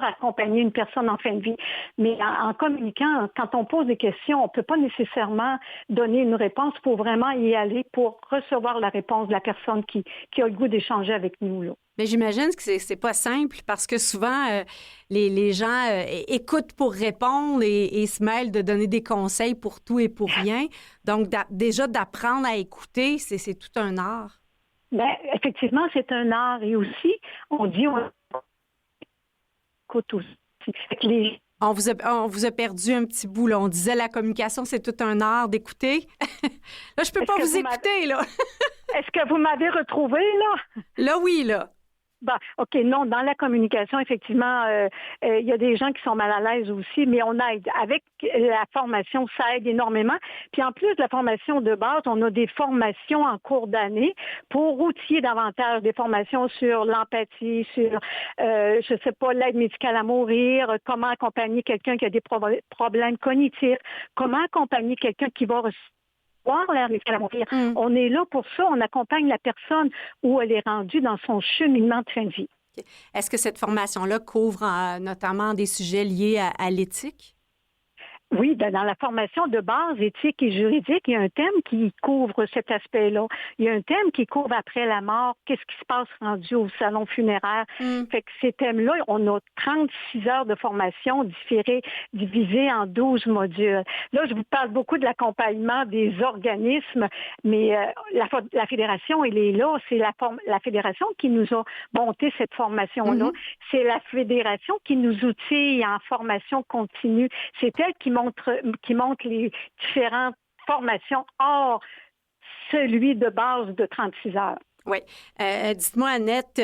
accompagner une personne en fin de vie. Mais en communiquant, quand on pose des questions, on ne peut pas nécessairement donner une réponse. Il faut vraiment y aller pour recevoir la réponse de la personne qui a le goût d'échanger avec nous, là. Mais j'imagine que c'est pas simple parce que souvent, les gens écoutent pour répondre et se mêlent de donner des conseils pour tout et pour rien. Donc, déjà, d'apprendre à écouter, c'est tout un art. Bien, effectivement, c'est un art. Et aussi, on dit... On vous a perdu un petit bout, là. On disait la communication, c'est tout un art d'écouter. Là, je peux pas vous écouter, là. Est-ce que vous m'avez retrouvé, là? Là, oui, là. Bon, OK, non, dans la communication, effectivement, il y a des gens qui sont mal à l'aise aussi, mais on aide. Avec la formation, ça aide énormément. Puis en plus de la formation de base, on a des formations en cours d'année pour outiller davantage, des formations sur l'empathie, sur, je sais pas, l'aide médicale à mourir, comment accompagner quelqu'un qui a des problèmes cognitifs, comment accompagner quelqu'un qui va l'air médicale à mourir. On est là pour ça. On accompagne la personne où elle est rendue dans son cheminement de fin de vie. Est-ce que cette formation-là couvre notamment des sujets liés à l'éthique? Oui, dans la formation de base éthique et juridique, il y a un thème qui couvre cet aspect-là. Il y a un thème qui couvre après la mort, qu'est-ce qui se passe rendu au salon funéraire. Fait que ces thèmes-là, on a 36 heures de formation divisées en 12 modules. Là, je vous parle beaucoup de l'accompagnement des organismes, mais la fédération, elle est là. C'est la fédération qui nous a monté cette formation-là. C'est la fédération qui nous outille en formation continue. C'est elle qui montre les différentes formations hors celui de base de 36 heures. Oui. Dites-moi, Annette,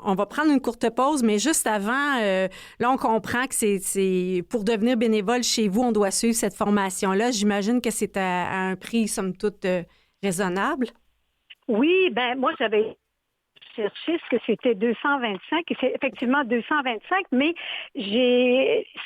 on va prendre une courte pause, mais juste avant, là, on comprend que c'est pour devenir bénévole chez vous, on doit suivre cette formation-là. J'imagine que c'est à un prix, somme toute, raisonnable. Oui, ben moi, j'avais cherché ce que c'était 225 et c'est effectivement 225, mais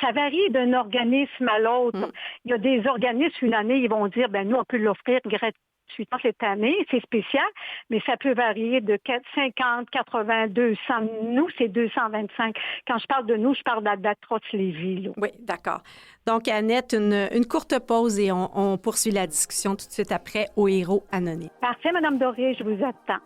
ça varie d'un organisme à l'autre. Il y a des organismes, une année, ils vont dire, ben nous, on peut l'offrir gratuitement. 48 ans cette année. C'est spécial, mais ça peut varier de 50, 80, 200. Nous, c'est 225. Quand je parle de nous, je parle d'Albatros Lévis. Là. Oui, d'accord. Donc, Annette, une courte pause et on poursuit la discussion tout de suite après au Héros Anonyme. Parfait, Madame Doré, je vous attends.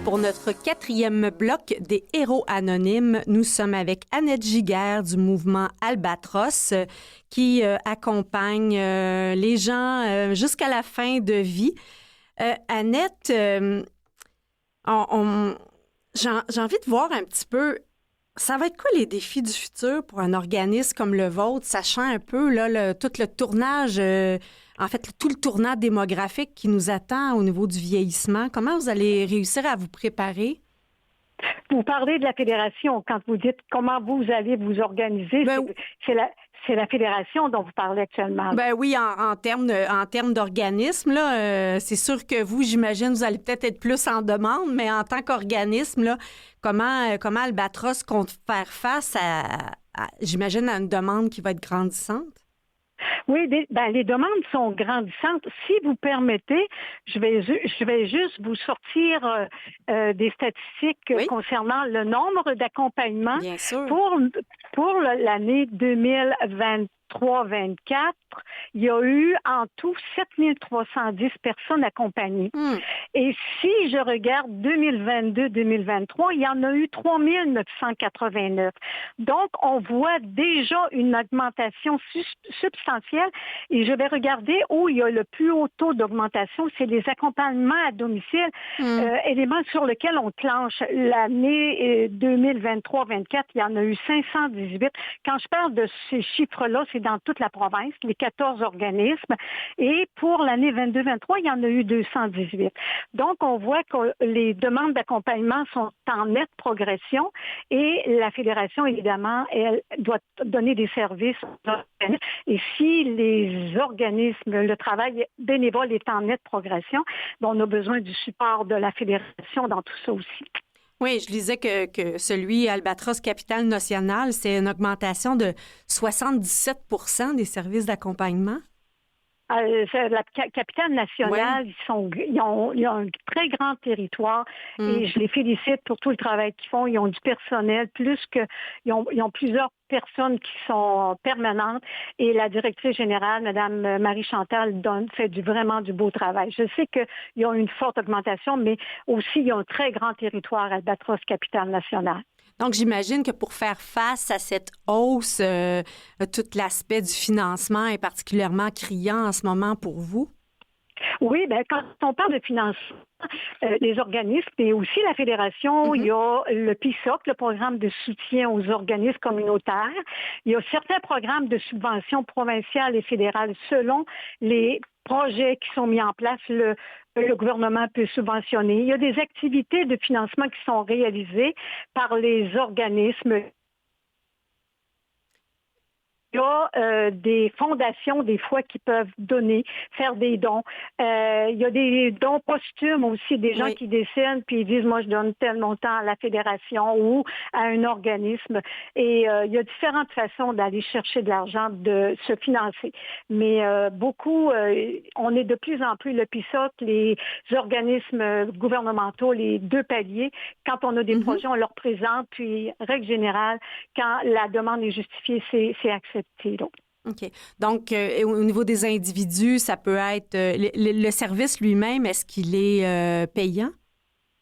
Pour notre 4e bloc des Héros Anonymes, nous sommes avec Annette Giguère du mouvement Albatros qui accompagne les gens jusqu'à la fin de vie. Annette, j'ai envie de voir un petit peu, ça va être quoi les défis du futur pour un organisme comme le vôtre, sachant un peu là, tout le tournage... En fait, tout le tournant démographique qui nous attend au niveau du vieillissement, comment vous allez réussir à vous préparer? Vous parlez de la fédération. Quand vous dites comment vous allez vous organiser, c'est la fédération dont vous parlez actuellement. Ben oui, en termes d'organisme, là, c'est sûr que vous, j'imagine, vous allez peut-être être plus en demande, mais en tant qu'organisme, là, comment Albatros compte faire face j'imagine, à une demande qui va être grandissante? Oui, les demandes sont grandissantes. Si vous permettez, je vais juste vous sortir des statistiques concernant le nombre d'accompagnements pour l'année 2023-24. Il y a eu en tout 7310 personnes accompagnées. Et si je regarde 2022-2023, il y en a eu 3989. Donc, on voit déjà une augmentation substantielle. Et je vais regarder où il y a le plus haut taux d'augmentation, c'est les accompagnements à domicile, élément sur lequel on planche. L'année 2023-24, il y en a eu 518. Quand je parle de ces chiffres-là, c'est dans toute la province, les 14 organismes. Et pour l'année 22-23, il y en a eu 218. Donc, on voit que les demandes d'accompagnement sont en nette progression et la Fédération, évidemment, elle doit donner des services aux organismes. Et si les organismes, le travail bénévole est en nette progression, on a besoin du support de la Fédération dans tout ça aussi. Oui, je lisais que celui Albatros Capitale Nationale, c'est une augmentation de 77 % des services d'accompagnement. La capitale nationale, ils ont un très grand territoire et je les félicite pour tout le travail qu'ils font. Ils ont du personnel, ils ont plusieurs personnes qui sont permanentes et la directrice générale, Mme Marie-Chantal, fait vraiment du beau travail. Je sais qu'ils ont une forte augmentation, mais aussi ils ont un très grand territoire, Albatros Capitale Nationale. Donc, j'imagine que pour faire face à cette hausse, tout l'aspect du financement est particulièrement criant en ce moment pour vous? Oui, quand on parle de financement, les organismes et aussi la Fédération, il y a le PISOC, le programme de soutien aux organismes communautaires. Il y a certains programmes de subvention provinciales et fédérales selon les projets qui sont mis en place. Le gouvernement peut subventionner. Il y a des activités de financement qui sont réalisées par les organismes. Il y a des fondations, des fois, qui peuvent donner, faire des dons. Il y a des dons posthumes aussi, des gens qui décèdent puis ils disent, moi, je donne tel montant à la fédération ou à un organisme. Et il y a différentes façons d'aller chercher de l'argent, de se financer. Mais beaucoup, on est de plus en plus, le PISOC, les organismes gouvernementaux, les deux paliers, quand on a des projets, on leur présente, puis, règle générale, quand la demande est justifiée, c'est accepté. OK. Donc, au niveau des individus, ça peut être... le service lui-même, est-ce qu'il est payant?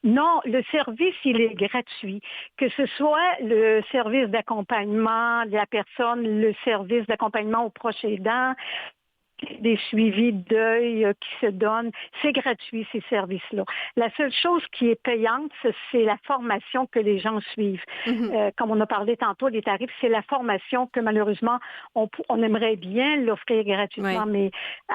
Non, le service, il est gratuit. Que ce soit le service d'accompagnement de la personne, le service d'accompagnement aux proches aidants, des suivis de deuil qui se donnent. C'est gratuit, ces services-là. La seule chose qui est payante, c'est la formation que les gens suivent. Comme on a parlé tantôt des tarifs, c'est la formation que malheureusement, on aimerait bien l'offrir gratuitement, mais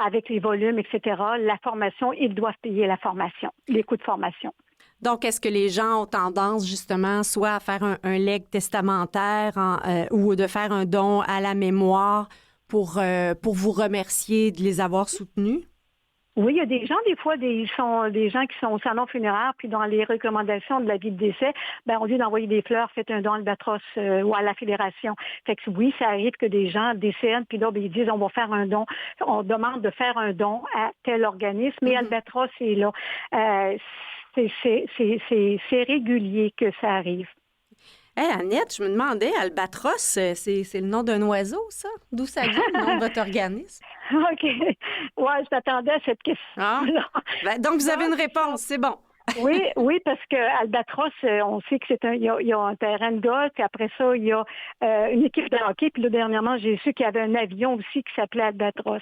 avec les volumes, etc., la formation, ils doivent payer la formation, les coûts de formation. Donc, est-ce que les gens ont tendance justement soit à faire un legs testamentaire ou de faire un don à la mémoire pour vous remercier de les avoir soutenus? Oui, il y a des gens, des fois, des gens qui sont au salon funéraire, puis dans les recommandations de l'avis de décès, au lieu d'envoyer des fleurs, faites un don à Albatros ou à la Fédération. Fait que oui, ça arrive que des gens décèdent, puis là, ils disent, on va faire un don. On demande de faire un don à tel organisme, et Albatros est là. C'est régulier que ça arrive. Hey, Annette, je me demandais, Albatros, c'est le nom d'un oiseau, ça? D'où ça vient, le nom de votre organisme? OK. Ouais, je m'attendais à cette question-là. Donc, vous avez une réponse, c'est bon. Oui, parce que Albatros, on sait que il y a un terrain de golf, puis après ça, il y a une équipe de hockey, puis là, dernièrement, j'ai su qu'il y avait un avion aussi qui s'appelait Albatros.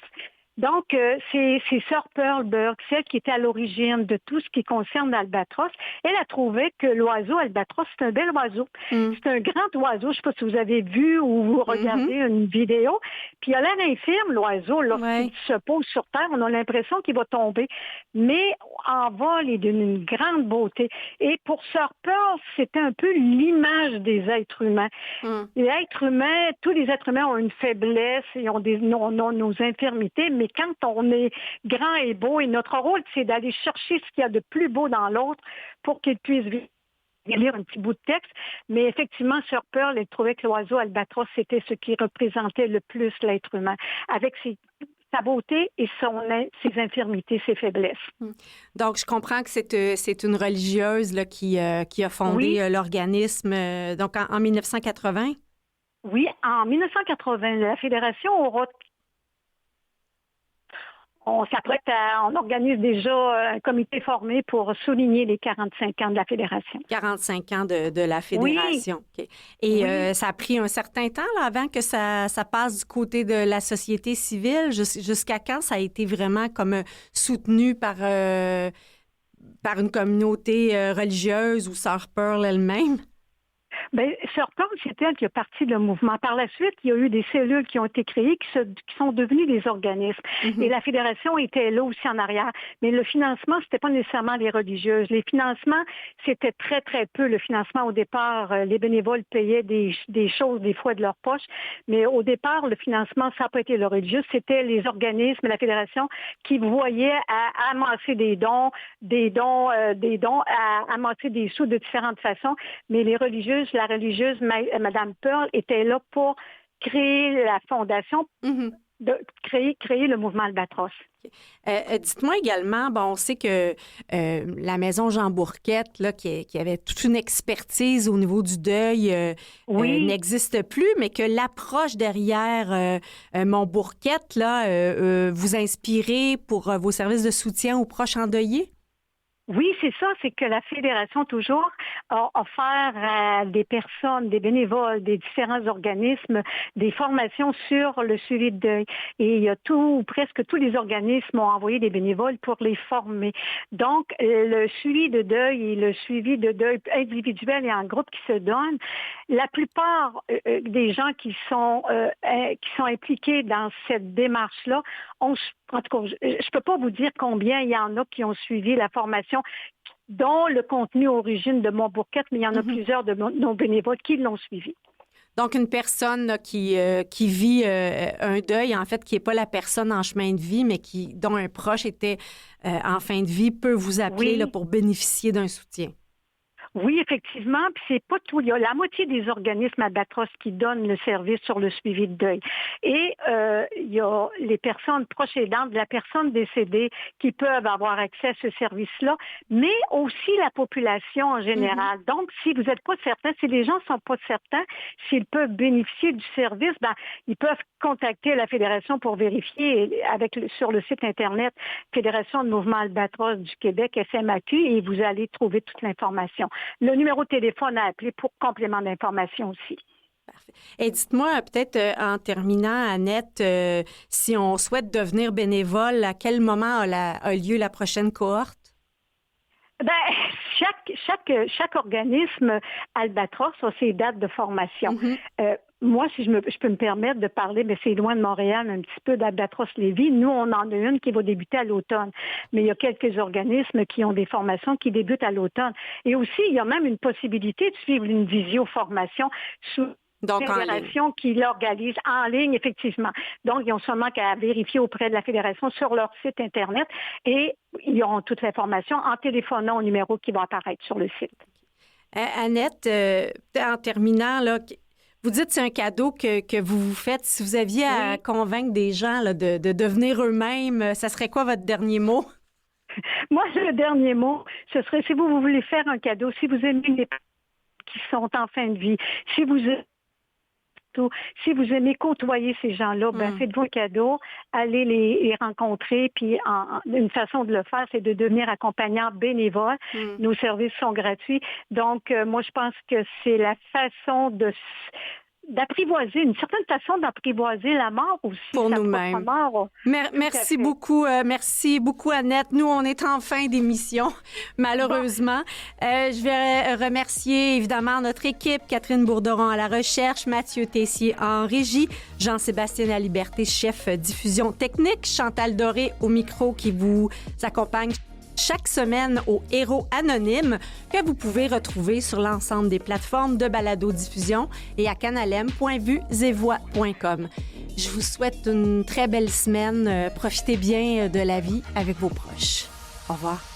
Donc, c'est Sœur Pearl Burke, celle qui était à l'origine de tout ce qui concerne l'albatros. Elle a trouvé que l'oiseau albatros, c'est un bel oiseau. C'est un grand oiseau. Je ne sais pas si vous avez vu ou vous regardez une vidéo. Puis il a l'air infirme, l'oiseau. Lorsqu'il se pose sur terre, on a l'impression qu'il va tomber. Mais en vol, il est d'une grande beauté. Et pour Sœur Pearl, c'est un peu l'image des êtres humains. Les êtres humains, tous les êtres humains ont une faiblesse et ont nos infirmités, mais quand on est grand et beau, et notre rôle, c'est d'aller chercher ce qu'il y a de plus beau dans l'autre pour qu'il puisse lire un petit bout de texte. Mais effectivement, Sœur Pearl, elle trouvait que l'oiseau albatros, c'était ce qui représentait le plus l'être humain, avec sa beauté et ses infirmités, ses faiblesses. Donc, je comprends que c'est une religieuse là, qui a fondé l'organisme donc en 1980? Oui, en 1980, la Fédération aura... On organise déjà un comité formé pour souligner les 45 ans de la Fédération. 45 ans de la Fédération. Oui. Okay. Et ça a pris un certain temps là, avant que ça passe du côté de la société civile. Jusqu'à quand ça a été vraiment comme soutenu par une communauté religieuse ou Sœur Pearl elle-même? Sœur Pearl, c'est elle qui a parti le mouvement. Par la suite, il y a eu des cellules qui ont été créées qui sont devenues des organismes. Et la Fédération était là aussi en arrière. Mais le financement, c'était pas nécessairement les religieuses. Les financements, c'était très, très peu. Le financement, au départ, les bénévoles payaient des choses, des fois, de leur poche. Mais au départ, le financement, ça n'a pas été le religieux. C'était les organismes, la Fédération, qui voyaient à amasser des dons, à amasser des sous de différentes façons. Mais les religieuses, la religieuse Madame Pearl était là pour créer la fondation, créer le mouvement Albatros. Dites-moi également, on sait que la Maison Jean Bourquette, là, qui avait toute une expertise au niveau du deuil, n'existe plus, mais que l'approche derrière Mon Bourquette, là, vous inspirez pour vos services de soutien aux proches endeuillés? Oui, c'est ça, c'est que la Fédération toujours a offert à des personnes, des bénévoles, des différents organismes, des formations sur le suivi de deuil. Et il y a presque tous les organismes ont envoyé des bénévoles pour les former. Donc, le suivi de deuil et le suivi de deuil individuel et en groupe qui se donnent, la plupart des gens qui sont impliqués dans cette démarche-là ont... En tout cas, je ne peux pas vous dire combien il y en a qui ont suivi la formation, dont le contenu origine de Mon Bourquette, mais il y en a plusieurs de nos bénévoles qui l'ont suivi. Donc, une personne là, qui vit un deuil, en fait, qui n'est pas la personne en chemin de vie, mais dont un proche était en fin de vie, peut vous appeler là, pour bénéficier d'un soutien. Oui, effectivement, puis c'est pas tout. Il y a la moitié des organismes Albatros qui donnent le service sur le suivi de deuil. Et il y a les personnes proches aidantes de la personne décédée qui peuvent avoir accès à ce service-là, mais aussi la population en général. Donc, si vous n'êtes pas certain, si les gens ne sont pas certains s'ils peuvent bénéficier du service, ils peuvent contacter la Fédération pour vérifier sur le site Internet Fédération de Mouvement Albatros du Québec, FMAQ, et vous allez trouver toute l'information. Le numéro de téléphone à appeler pour complément d'information aussi. Parfait. Et dites-moi, peut-être en terminant, Annette, si on souhaite devenir bénévole, à quel moment a lieu la prochaine cohorte? Chaque organisme Albatros a ses dates de formation. Moi, si je peux me permettre de parler, mais c'est loin de Montréal, un petit peu d'Albatros Lévis. Nous, on en a une qui va débuter à l'automne. Mais il y a quelques organismes qui ont des formations qui débutent à l'automne. Et aussi, il y a même une possibilité de suivre une visio-formation sous Donc, la fédération qui l'organise en ligne, effectivement. Donc, ils ont seulement qu'à vérifier auprès de la fédération sur leur site Internet et ils auront toute l'information en téléphonant au numéro qui va apparaître sur le site. Annette, en terminant, là, vous dites que c'est un cadeau que vous vous faites. Si vous aviez à convaincre des gens là, de devenir eux-mêmes, ça serait quoi votre dernier mot? Moi, le dernier mot, ce serait si vous voulez faire un cadeau, si vous aimez les qui sont en fin de vie, si vous aimez côtoyer ces gens-là, faites-vous un cadeau, allez les rencontrer, puis une façon de le faire, c'est de devenir accompagnant bénévole. Nos services sont gratuits. Donc, moi, je pense que c'est la façon d'apprivoiser, une certaine façon d'apprivoiser la mort aussi. Pour nous-mêmes. Merci beaucoup. Merci beaucoup, Annette. Nous, on est en fin d'émission, malheureusement. Je vais remercier, évidemment, notre équipe, Catherine Bourderon à la recherche, Mathieu Tessier en régie, Jean-Sébastien Laliberté, chef diffusion technique, Chantal Doré au micro qui vous accompagne chaque semaine au Héros Anonyme que vous pouvez retrouver sur l'ensemble des plateformes de balado-diffusion et à canalem.vuesetvoix.com. Je vous souhaite une très belle semaine. Profitez bien de la vie avec vos proches. Au revoir.